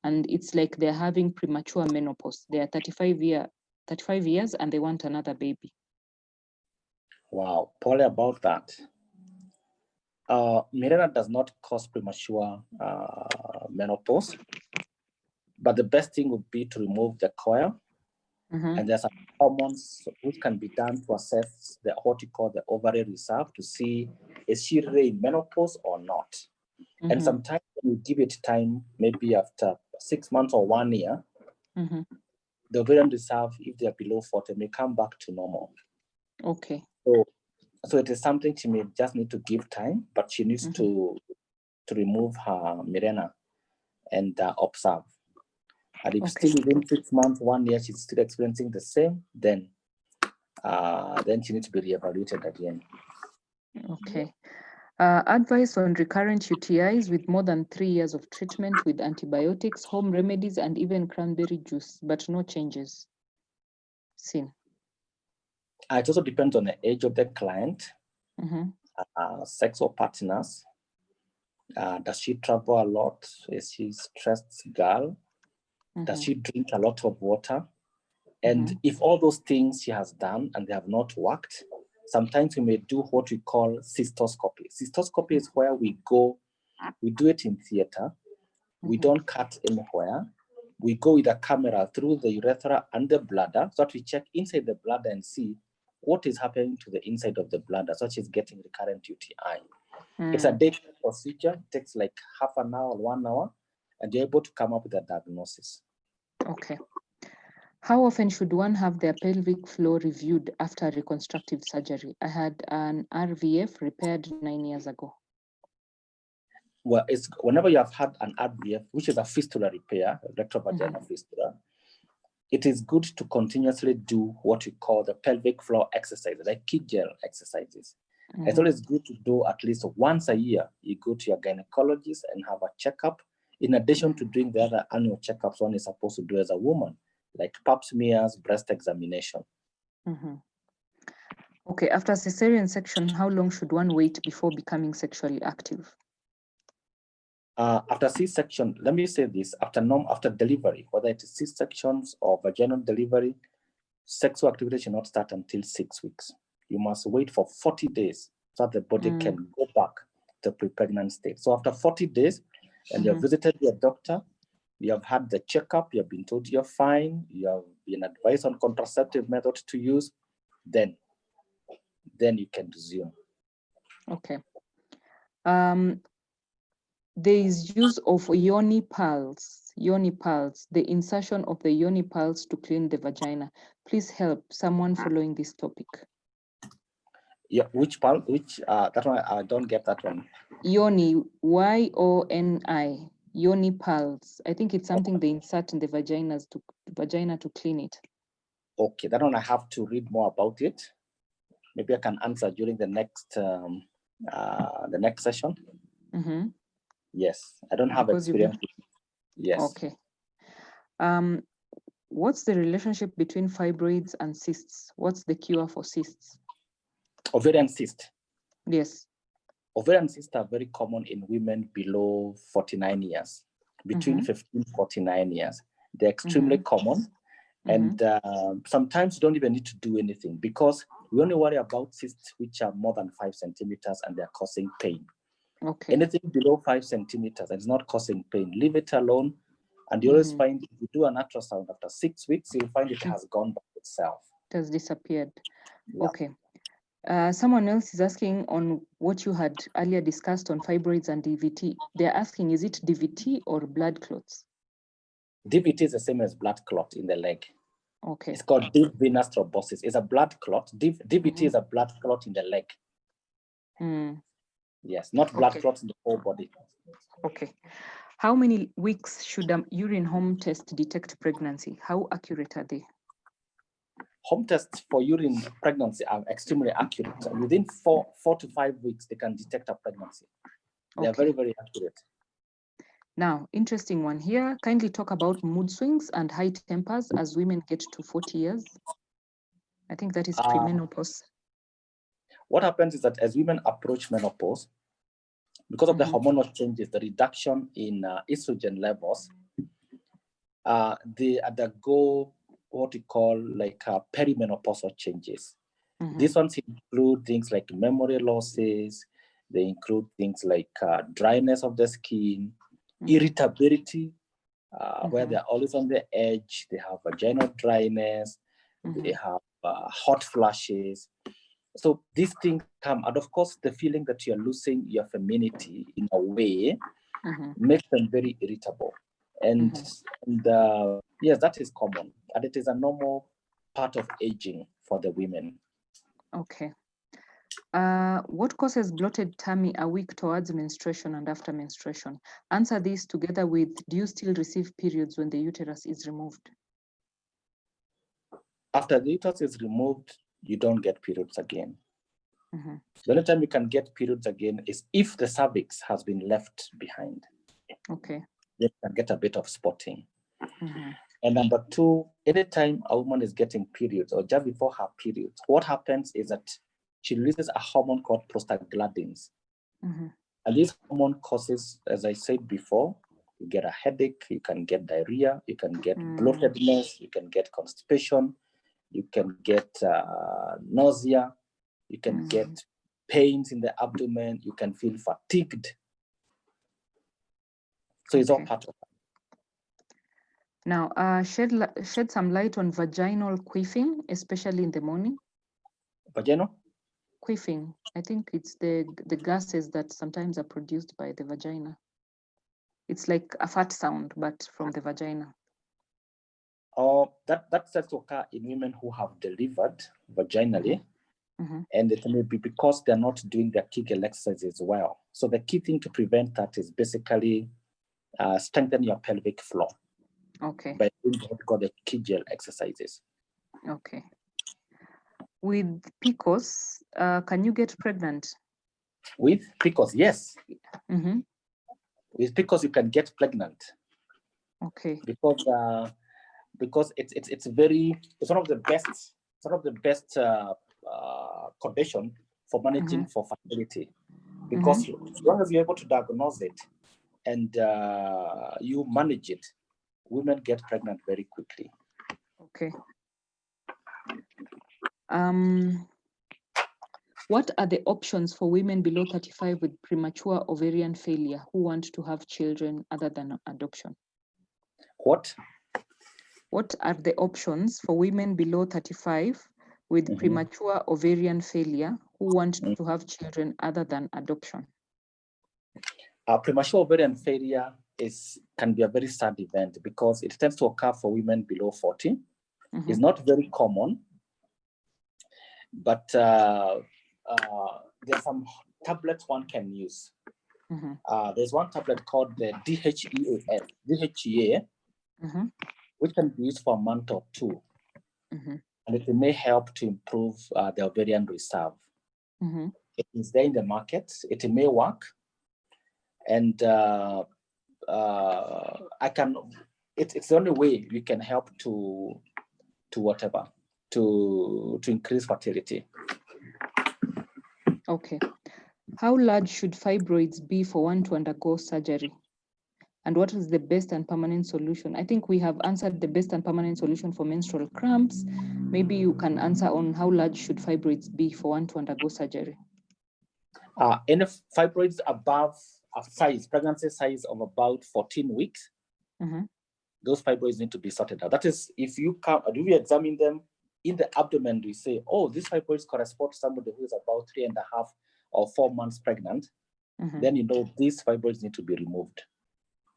And it's like they're having premature menopause. They are 35 years and they want another baby. Wow, Polly, about that. Mirena does not cause premature menopause, but the best thing would be to remove the coil. And there's some hormones which can be done to assess what you call the ovary reserve to see is she really in menopause or not. And sometimes when you give it time, maybe after 6 months or 1 year, the ovarian reserve, if they're below 40, may come back to normal. Okay. So it is something she may just need to give time, but she needs to remove her Mirena and observe. And if still within 6 months, 1 year, she's still experiencing the same, then she needs to be reevaluated again. Okay. Advice on recurrent UTIs with more than 3 years of treatment with antibiotics, home remedies, and even cranberry juice, but no changes seen. It also depends on the age of the client, sex or partners. Does she travel a lot? Is she a stressed girl? Does she drink a lot of water? And if all those things she has done and they have not worked, sometimes we may do what we call cystoscopy. Cystoscopy is where we do it in theater. We don't cut anywhere. We go with a camera through the urethra and the bladder, so that we check inside the bladder and see what is happening to the inside of the bladder, such as getting recurrent UTI. It's a day procedure. It takes like half an hour or 1 hour, and you're able to come up with a diagnosis. Okay. How often should one have their pelvic floor reviewed after reconstructive surgery? I had an RVF repaired 9 years ago. Well, it's whenever you have had an RVF, which is a fistula repair, retrovaginal fistula, it is good to continuously do what we call the pelvic floor exercises, like Kegel exercises. It's always good to do at least once a year. You go to your gynecologist and have a checkup, in addition to doing the other annual checkups one is supposed to do as a woman, like pap smears, breast examination. Okay, after cesarean section, how long should one wait before becoming sexually active? After C-section, let me say this, after delivery, whether it is C-sections or vaginal delivery, sexual activity should not start until 6 weeks. You must wait for 40 days so that the body can go back to pre-pregnant state. So after 40 days, and you have visited your doctor, you have had the checkup, you have been told you're fine, you have been advised on contraceptive methods to use, then you can resume. Okay. There is use of yoni pulse, the insertion of the yoni pulse to clean the vagina. Please help someone following this topic. Yeah, which part? Which that one? I don't get that one. Yoni, Y-O-N-I, yoni pulse. I think it's something they insert in the vagina to clean it. Okay, that one I have to read more about it. Maybe I can answer during the next session. Mm-hmm. Yes, I don't have Because experience. Yes. Okay. What's the relationship between fibroids and cysts? What's the cure for cysts? Ovarian cyst. Yes. Ovarian cysts are very common in women below 49 years, between 15 and 49 years. They're extremely common. And sometimes you don't even need to do anything because we only worry about cysts which are more than 5 centimeters and they're causing pain. Okay. Anything below 5 centimeters and it's not causing pain, leave it alone. And you always find if you do an ultrasound after 6 weeks, you'll find it has gone by itself. It has disappeared. Yeah. Okay. Someone else is asking on what you had earlier discussed on fibroids and DVT. They're asking, is it DVT or blood clots? DVT is the same as blood clot in the leg. Okay. It's called deep venous thrombosis. It's a blood clot. DVT is a blood clot in the leg. Yes, not blood clots in the whole body. Okay. How many weeks should a urine home test detect pregnancy? How accurate are they? Home tests for urine pregnancy are extremely accurate. Within 4 to 5 weeks, they can detect a pregnancy. They are very, very accurate. Now, interesting one here. Kindly talk about mood swings and high tempers as women get to 40 years. I think that is premenopause. What happens is that as women approach menopause, because of the hormonal changes, the reduction in estrogen levels, they undergo what we call like perimenopausal changes. These ones include things like memory losses. They include things like dryness of the skin, irritability, where they're always on the edge. They have vaginal dryness. They have hot flashes. So these things come, and of course, the feeling that you're losing your femininity in a way makes them very irritable. And yes, that is common, and it is a normal part of aging for the women. Okay. What causes bloated tummy a week towards menstruation and after menstruation? Answer this together with, do you still receive periods when the uterus is removed? After the uterus is removed, you don't get periods again. The only time you can get periods again is if the cervix has been left behind. Okay. You can get a bit of spotting. And number two, anytime a woman is getting periods or just before her periods, what happens is that she releases a hormone called prostaglandins. And this hormone causes, as I said before, you get a headache, you can get diarrhea, you can get bloatedness, you can get constipation, you can get nausea, you can get pains in the abdomen, you can feel fatigued. So it's all part of that. Now, shed some light on vaginal queefing, especially in the morning. Vaginal? Queefing. I think it's the gases that sometimes are produced by the vagina. It's like a fat sound, but from the vagina. That starts to occur in women who have delivered vaginally. And it may be because they're not doing their Kegel exercises well. So the key thing to prevent that is basically strengthen your pelvic floor. Okay. By doing what we call the Kegel exercises. Okay. With PCOS, can you get pregnant? With PCOS, yes. With PCOS, you can get pregnant. Okay. Because it's one of the best condition for managing for fertility. Because as long as you're able to diagnose it and you manage it, women get pregnant very quickly. Okay. What are the options for women below 35 with premature ovarian failure who want to have children other than adoption? What are the options for women below 35 with premature ovarian failure who want to have children other than adoption? Premature ovarian failure can be a very sad event because it tends to occur for women below 40. It's not very common, but there's some tablets one can use. There's one tablet called the DHEA, which can be used for a month or two. And it may help to improve the ovarian reserve. It is there in the market. It may work. And it's the only way we can help to increase fertility. Okay. How large should fibroids be for one to undergo surgery? And what is the best and permanent solution? I think we have answered the best and permanent solution for menstrual cramps. Maybe you can answer on how large should fibroids be for one to undergo surgery? Any fibroids above a pregnancy size of about 14 weeks, those fibroids need to be sorted out. That is, if you examine them in the abdomen, we say, oh, these fibroids correspond to somebody who is about 3.5 or 4 months pregnant, then you know these fibroids need to be removed.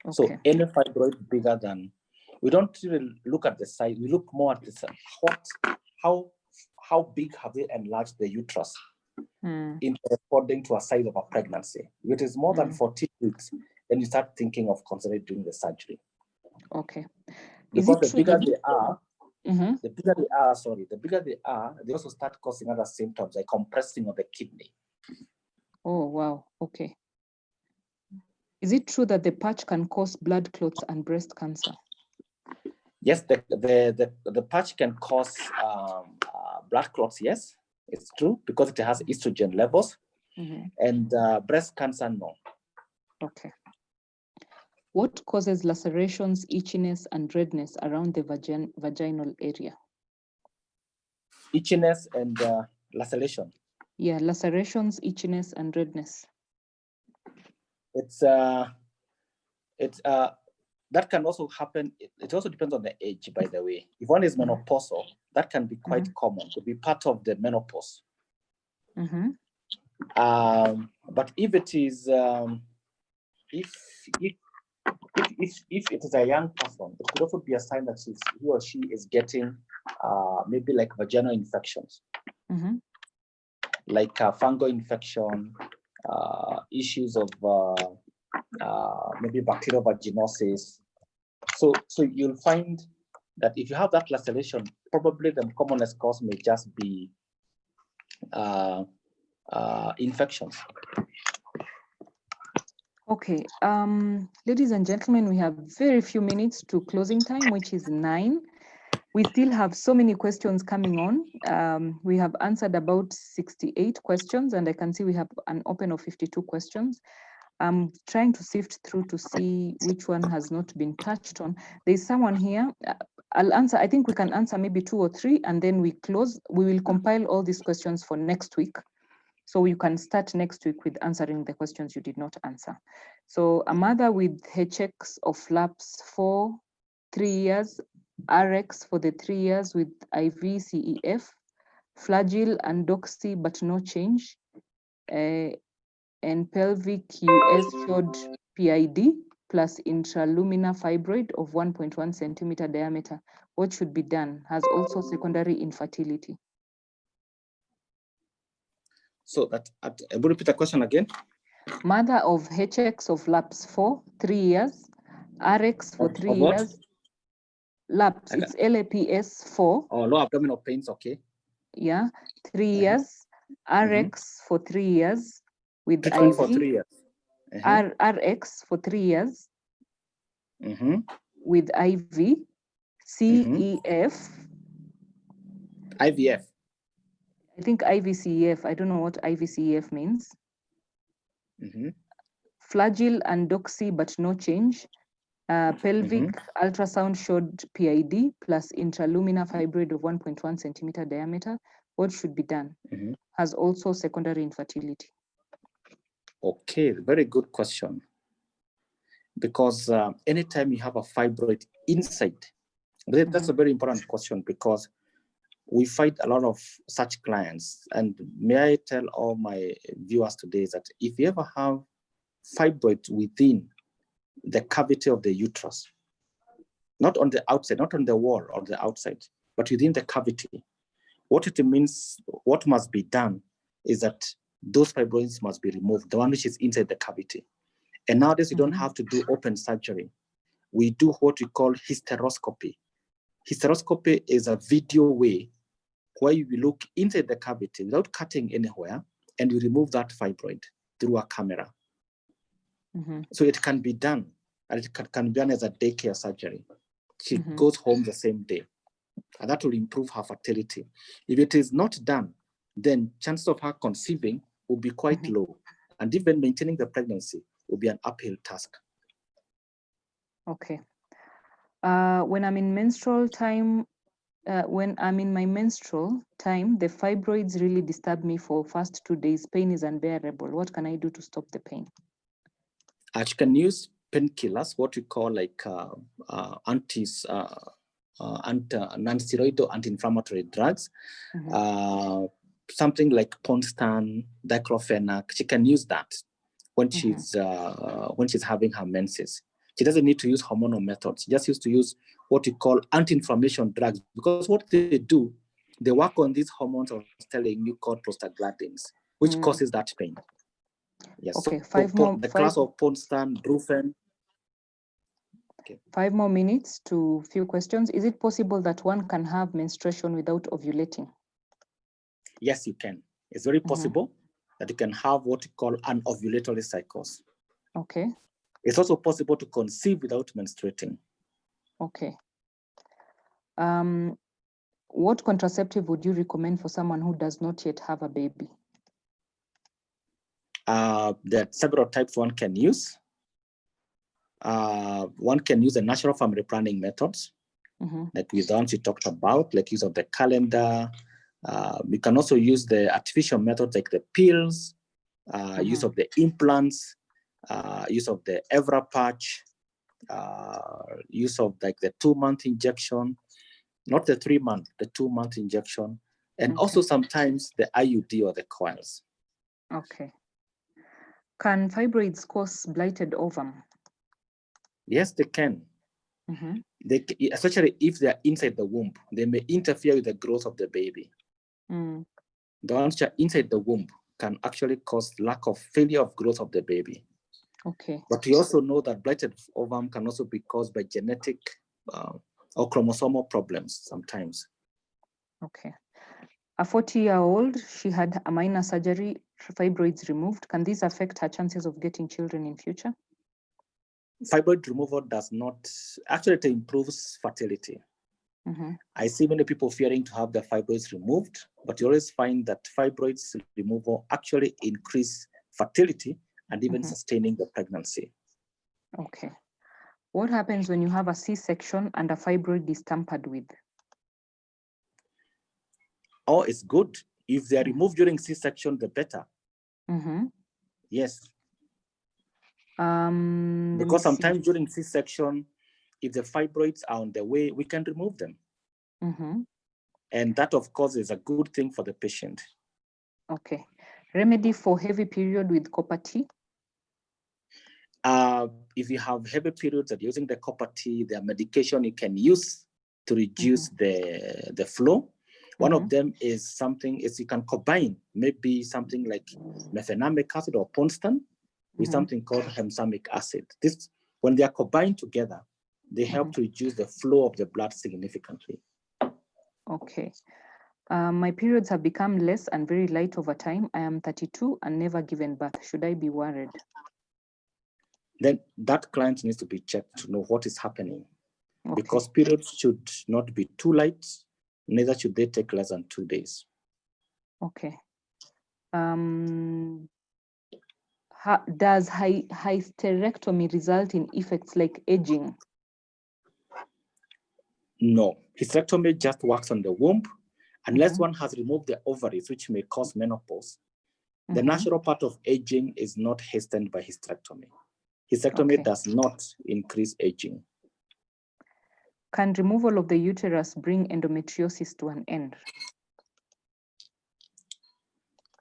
Okay. So any fibroid bigger than, we don't really look at the size, we look more at this, how big have they enlarged the uterus in corresponding to a size of a pregnancy. If it is more than 14 weeks, then you start thinking of considering doing the surgery. Okay. Because the bigger they are, the bigger they are, they also start causing other symptoms like compressing of the kidney. Oh, wow. Okay. Is it true that the patch can cause blood clots and breast cancer? Yes, the patch can cause blood clots, yes, it's true, because it has estrogen levels. And breast cancer, no. Okay. What causes lacerations, itchiness, and redness around the vaginal area? Itchiness and laceration. Yeah, lacerations, itchiness, and redness. That can also happen. It also depends on the age, by the way. If one is menopausal, that can be quite common, to be part of the menopause. But if it is, if it is a young person, it could also be a sign that he or she is getting maybe like vaginal infections, like fungal infection, issues of maybe bacterial vaginosis. So you'll find that if you have that laceration, probably the commonest cause may just be infections. Okay, ladies and gentlemen, we have very few minutes to closing time, which is 9. We still have so many questions coming on. We have answered about 68 questions, and I can see we have an open of 52 questions. I'm trying to sift through to see which one has not been touched on. There's someone here. I'll answer, I think we can answer maybe 2 or 3, and then we close. We will compile all these questions for next week. So you can start next week with answering the questions you did not answer. So a mother with HX of LAPS for 3 years, RX for the 3 years with IV CEF, flagyl and doxy but no change, and pelvic US showed PID plus intraluminal fibroid of 1.1 centimeter diameter. What should be done? Has also secondary infertility. So that, I will repeat the question again. Mother of HX of LAPS for 3 years, RX for 3 years. LAPS, it's LAPS 4. Oh, low abdominal pains, okay. Yeah, 3 years, RX for 3 years with treatment IV. For 3 years. RX for 3 years with IV, CEF. IVF. I think IVCEF, I don't know what IVCEF means. Flagyl and doxy, but no change. Pelvic ultrasound showed PID plus intraluminal fibroid of 1.1 centimeter diameter. What should be done? Has also secondary infertility. Okay, very good question. Because anytime you have a fibroid inside, that's a very important question, because we find a lot of such clients. And may I tell all my viewers today that if you ever have fibroids within the cavity of the uterus, not on the outside, not on the wall or the outside, but within the cavity. What it means, what must be done is that those fibroids must be removed, the one which is inside the cavity. And nowadays, we don't have to do open surgery. We do what we call hysteroscopy. Hysteroscopy is a video way where you look inside the cavity without cutting anywhere, and you remove that fibroid through a camera. So it can be done, and it can be done as a daycare surgery. She goes home the same day, and that will improve her fertility. If it is not done, then chances of her conceiving will be quite low, and even maintaining the pregnancy will be an uphill task. Okay. When I'm in menstrual time, when I'm in my menstrual time, the fibroids really disturb me for first 2 days. Pain is unbearable. What can I do to stop the pain? You can use painkillers, what we call like non-steroidal anti-inflammatory drugs, something like Ponstan, diclofenac. She can use that when she's having her menses. She doesn't need to use hormonal methods. She just used to use what we call anti-inflammation drugs, because what they do, they work on these hormones I was telling you called prostaglandins, which causes that pain. Yes. Okay, so the class of Ponstan, Brufen. Okay. 5 more minutes to few questions. Is it possible that one can have menstruation without ovulating? Yes, you can. It's very possible that you can have what we call an ovulatory cycles. Okay. It's also possible to conceive without menstruating. Okay. What contraceptive would you recommend for someone who does not yet have a baby? There are several types one can use. One can use the natural family planning methods, like with the ones we talked about, like use of the calendar. We can also use the artificial methods like the pills, use of the implants, use of the Evra patch, use of like the 2-month injection, not the 3-month, the 2-month injection, and also sometimes the IUD or the coils. Okay. Can fibroids cause blighted ovum? Yes, they can. They, especially if they are inside the womb, they may interfere with the growth of the baby. The ones that are inside the womb can actually cause lack of failure of growth of the baby. Okay. But we also know that blighted ovum can also be caused by genetic or chromosomal problems sometimes. Okay. A 40-year-old, she had a minor surgery, fibroids removed. Can this affect her chances of getting children in future? Fibroid removal does not, actually it improves fertility. I see many people fearing to have the fibroids removed, but you always find that fibroids removal actually increase fertility and even sustaining the pregnancy. Okay. What happens when you have a C-section and a fibroid is tampered with? Oh, it's good. If they are removed during C-section, the better. Yes. Because sometimes during C-section, if the fibroids are on the way, we can remove them. And that, of course, is a good thing for the patient. Okay. Remedy for heavy period with copper T? If you have heavy periods and using the copper T, there are medication you can use to reduce the flow. One of them is something is you can combine maybe something like mefenamic acid or Ponstan with something called hemsamic acid. This, when they are combined together, they help to reduce the flow of the blood significantly. Okay. My periods have become less and very light over time. I am 32 and never given birth. Should I be worried? Then that client needs to be checked to know what is happening. Okay. Because periods should not be too light, neither should they take less than 2 days. Okay. Does hysterectomy result in effects like aging? No, hysterectomy just works on the womb. Unless one has removed the ovaries, which may cause menopause, the natural part of aging is not hastened by hysterectomy. Hysterectomy does not increase aging. Can removal of the uterus bring endometriosis to an end?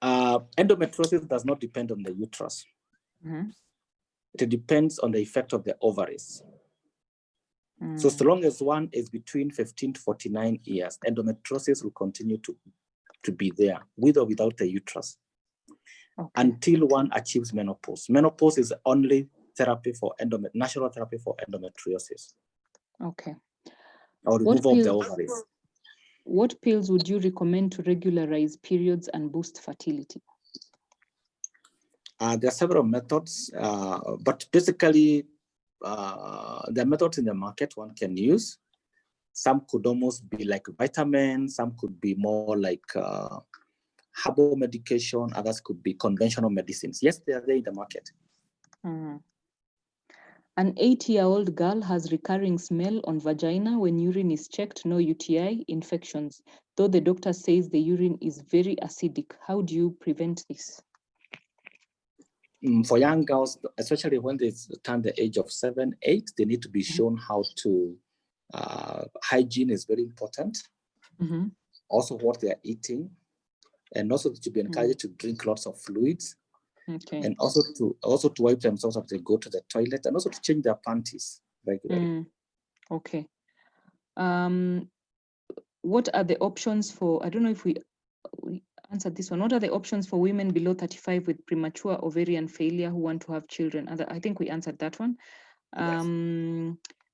Endometriosis does not depend on the uterus. it depends on the effect of the ovaries. So long as one is between 15 to 49 years, endometriosis will continue to be there, with or without the uterus, until one achieves menopause. Menopause is the only therapy for natural therapy for endometriosis. Okay. Or removal of the ovaries. What pills would you recommend to regularize periods and boost fertility? There are several methods, but basically, there are methods in the market one can use. Some could almost be like vitamins, some could be more like herbal medication, others could be conventional medicines. Yes, they are there in the market. An 8-year-old girl has recurring smell on vagina when urine is checked, no UTI infections, though the doctor says the urine is very acidic. How do you prevent this? For young girls, especially when they turn the age of 7, 8, they need to be shown how to, hygiene is very important. Also what they are eating, and also to be encouraged to drink lots of fluids. And also to wipe themselves after they go to the toilet, and also to change their panties regularly. Okay. What are the options for, I don't know if we answered this one. What are the options for women below 35 with premature ovarian failure who want to have children? I think we answered that one. Yes.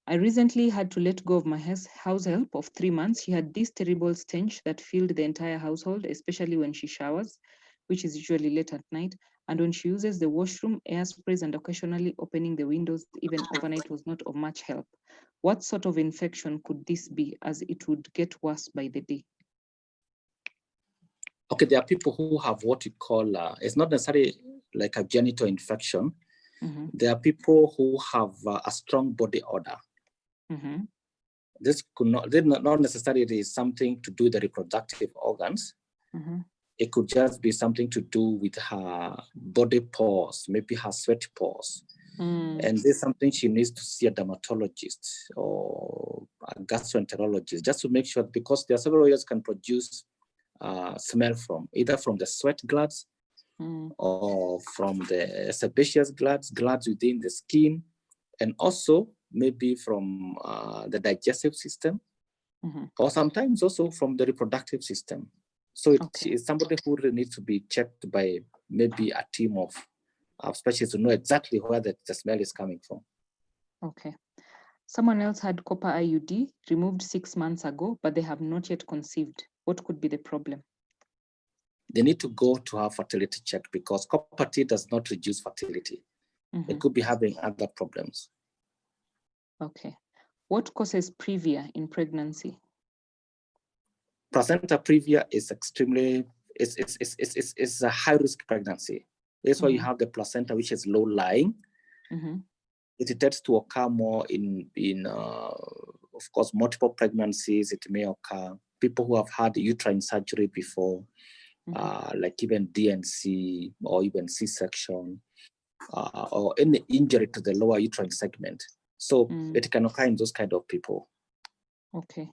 I recently had to let go of my house help of 3 months. She had this terrible stench that filled the entire household, especially when she showers, which is usually late at night. And when she uses the washroom, air sprays and occasionally opening the windows, even overnight, was not of much help. What sort of infection could this be, as it would get worse by the day? Okay, there are people who have what you call, it's not necessarily like a genital infection. There are people who have a strong body odor. This could not necessarily something to do with the reproductive organs. It could just be something to do with her body pores, maybe her sweat pores. And this is something she needs to see a dermatologist or a gastroenterologist, just to make sure, because there are several areas can produce smell from, either from the sweat glands or from the sebaceous glands within the skin, and also maybe from the digestive system, or sometimes also from the reproductive system. So it's somebody who really needs to be checked by maybe a team of specialists to know exactly where the smell is coming from. Okay. Someone else had copper IUD removed 6 months ago, but they have not yet conceived. What could be the problem? They need to go to have fertility check, because copper T does not reduce fertility. It could be having other problems. Okay. What causes previa in pregnancy? Placenta previa is extremely, it's a high-risk pregnancy. That's why you have the placenta, which is low-lying. It tends to occur more in of course, multiple pregnancies. It may occur. People who have had uterine surgery before, like even DNC or even C-section, or any injury to the lower uterine segment. So it can occur in those kind of people. Okay.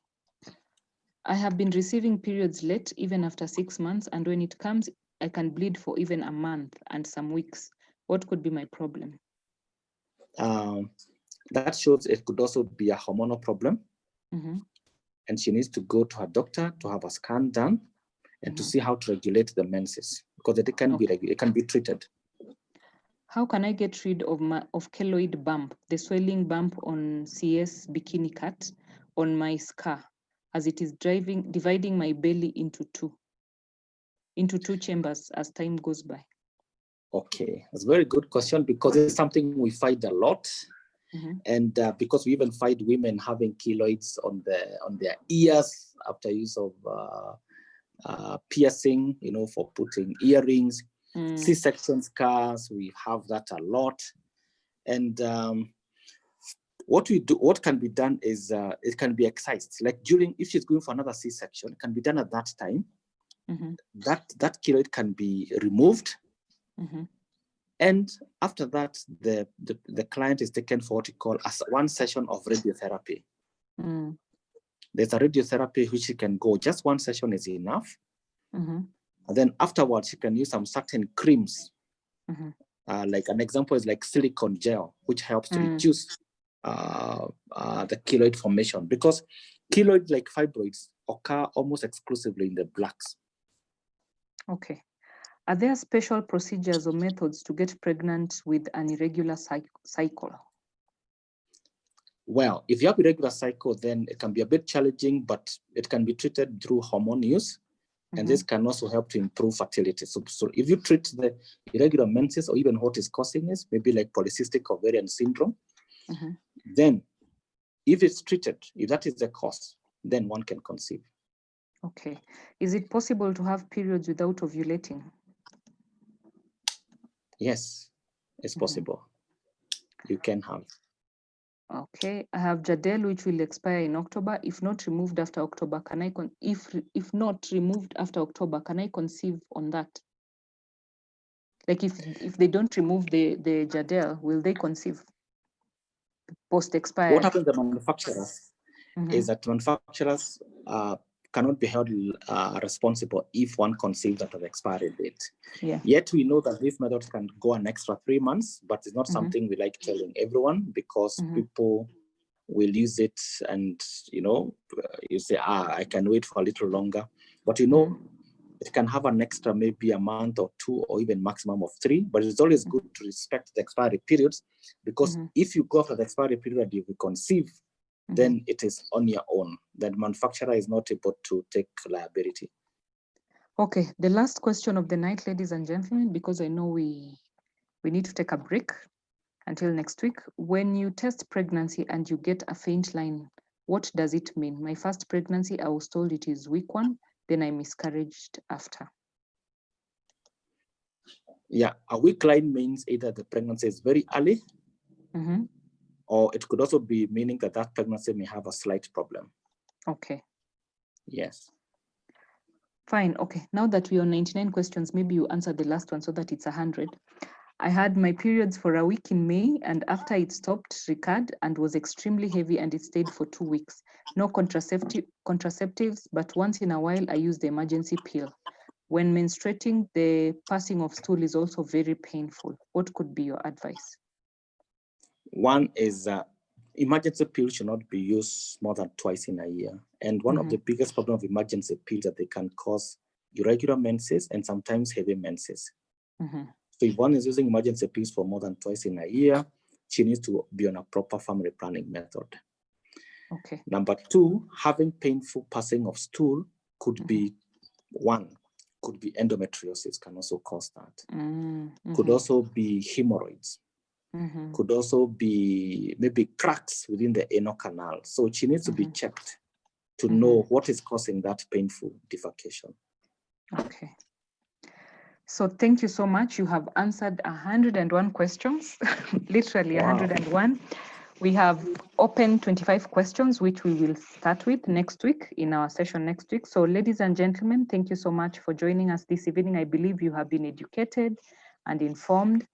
I have been receiving periods late, even after 6 months, and when it comes, I can bleed for even a month and some weeks. What could be my problem? That shows it could also be a hormonal problem. And she needs to go to her doctor to have a scan done and to see how to regulate the menses, because it can be treated. How can I get rid of keloid bump, the swelling bump on CS bikini cut on my scar, as it is dividing my belly into two chambers as time goes by? Okay, that's a very good question, because it's something we find a lot. And because we even find women having keloids on their ears after use of piercing, for putting earrings. C-section scars, we have that a lot. And what can be done is it can be excised. Like if she's going for another C-section, it can be done at that time. That keloid can be removed. And after that, the client is taken for what you call as one session of radiotherapy. There's a radiotherapy which she can go, just one session is enough. And then afterwards, she can use some certain creams Like an example is like silicone gel, which helps to reduce the keloid formation, because keloid like fibroids occur almost exclusively in the blacks. Okay. Are there special procedures or methods to get pregnant with an irregular cycle? Well, if you have irregular cycle, then it can be a bit challenging, but it can be treated through hormone use. And this can also help to improve fertility. So if you treat the irregular menses, or even what is causing it, maybe like polycystic ovarian syndrome, then if it's treated, if that is the cause, then one can conceive. Okay. Is it possible to have periods without ovulating? Yes, it's possible. You can have. Okay, I have Jadel, which will expire in October. If not removed after October, can I if not removed after October, can I conceive on that? Like if they don't remove the Jadel, will they conceive post expired? What happens to manufacturers is that manufacturers cannot be held responsible if one conceives at an expiry date. Yeah. Yet we know that these methods can go an extra 3 months, but it's not something we like telling everyone, because people will use it and, you say, I can wait for a little longer. But it can have an extra maybe a month or 2 or even maximum of 3, but it's always good to respect the expiry periods, because if you go after the expiry period and you conceive, then it is on your own. The manufacturer is not able to take liability. Okay, the last question of the night, ladies and gentlemen, because I know we need to take a break until next week. When you test pregnancy and you get a faint line, what does it mean? My first pregnancy, I was told it is week 1, then I miscarried after. Yeah, a weak line means either the pregnancy is very early, or it could also be meaning that that pregnancy may have a slight problem. Okay. Yes. Fine. Okay. Now that we are on 99 questions, maybe you answer the last one so that it's 100. I had my periods for a week in May, and after it stopped, recurred and was extremely heavy, and it stayed for 2 weeks. No contraceptives, but once in a while I use the emergency pill. When menstruating, the passing of stool is also very painful. What could be your advice? One is emergency pills should not be used more than twice in a year. And one of the biggest problems of emergency pills that they can cause irregular menses and sometimes heavy menses. So if one is using emergency pills for more than twice in a year, she needs to be on a proper family planning method. Okay. Number 2, having painful passing of stool could be could be endometriosis, can also cause that. Could also be hemorrhoids. Could also be maybe cracks within the anal canal. So she needs to be checked to know what is causing that painful defecation. Okay. So thank you so much. You have answered 101 questions, literally 101. We have opened 25 questions, which we will start with next week in our session next week. So ladies and gentlemen, thank you so much for joining us this evening. I believe you have been educated and informed.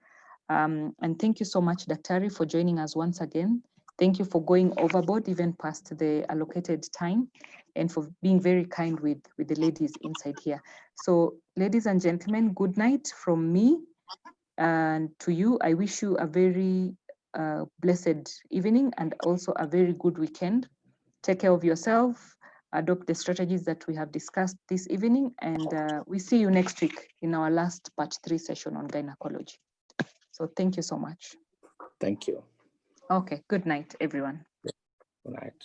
And thank you so much, Daktari, for joining us once again. Thank you for going overboard, even past the allocated time, and for being very kind with the ladies inside here. So ladies and gentlemen, good night from me and to you. I wish you a very blessed evening and also a very good weekend. Take care of yourself, adopt the strategies that we have discussed this evening, and we see you next week in our last part 3 session on gynecology. So thank you so much. Thank you. Okay, good night, everyone. Good night.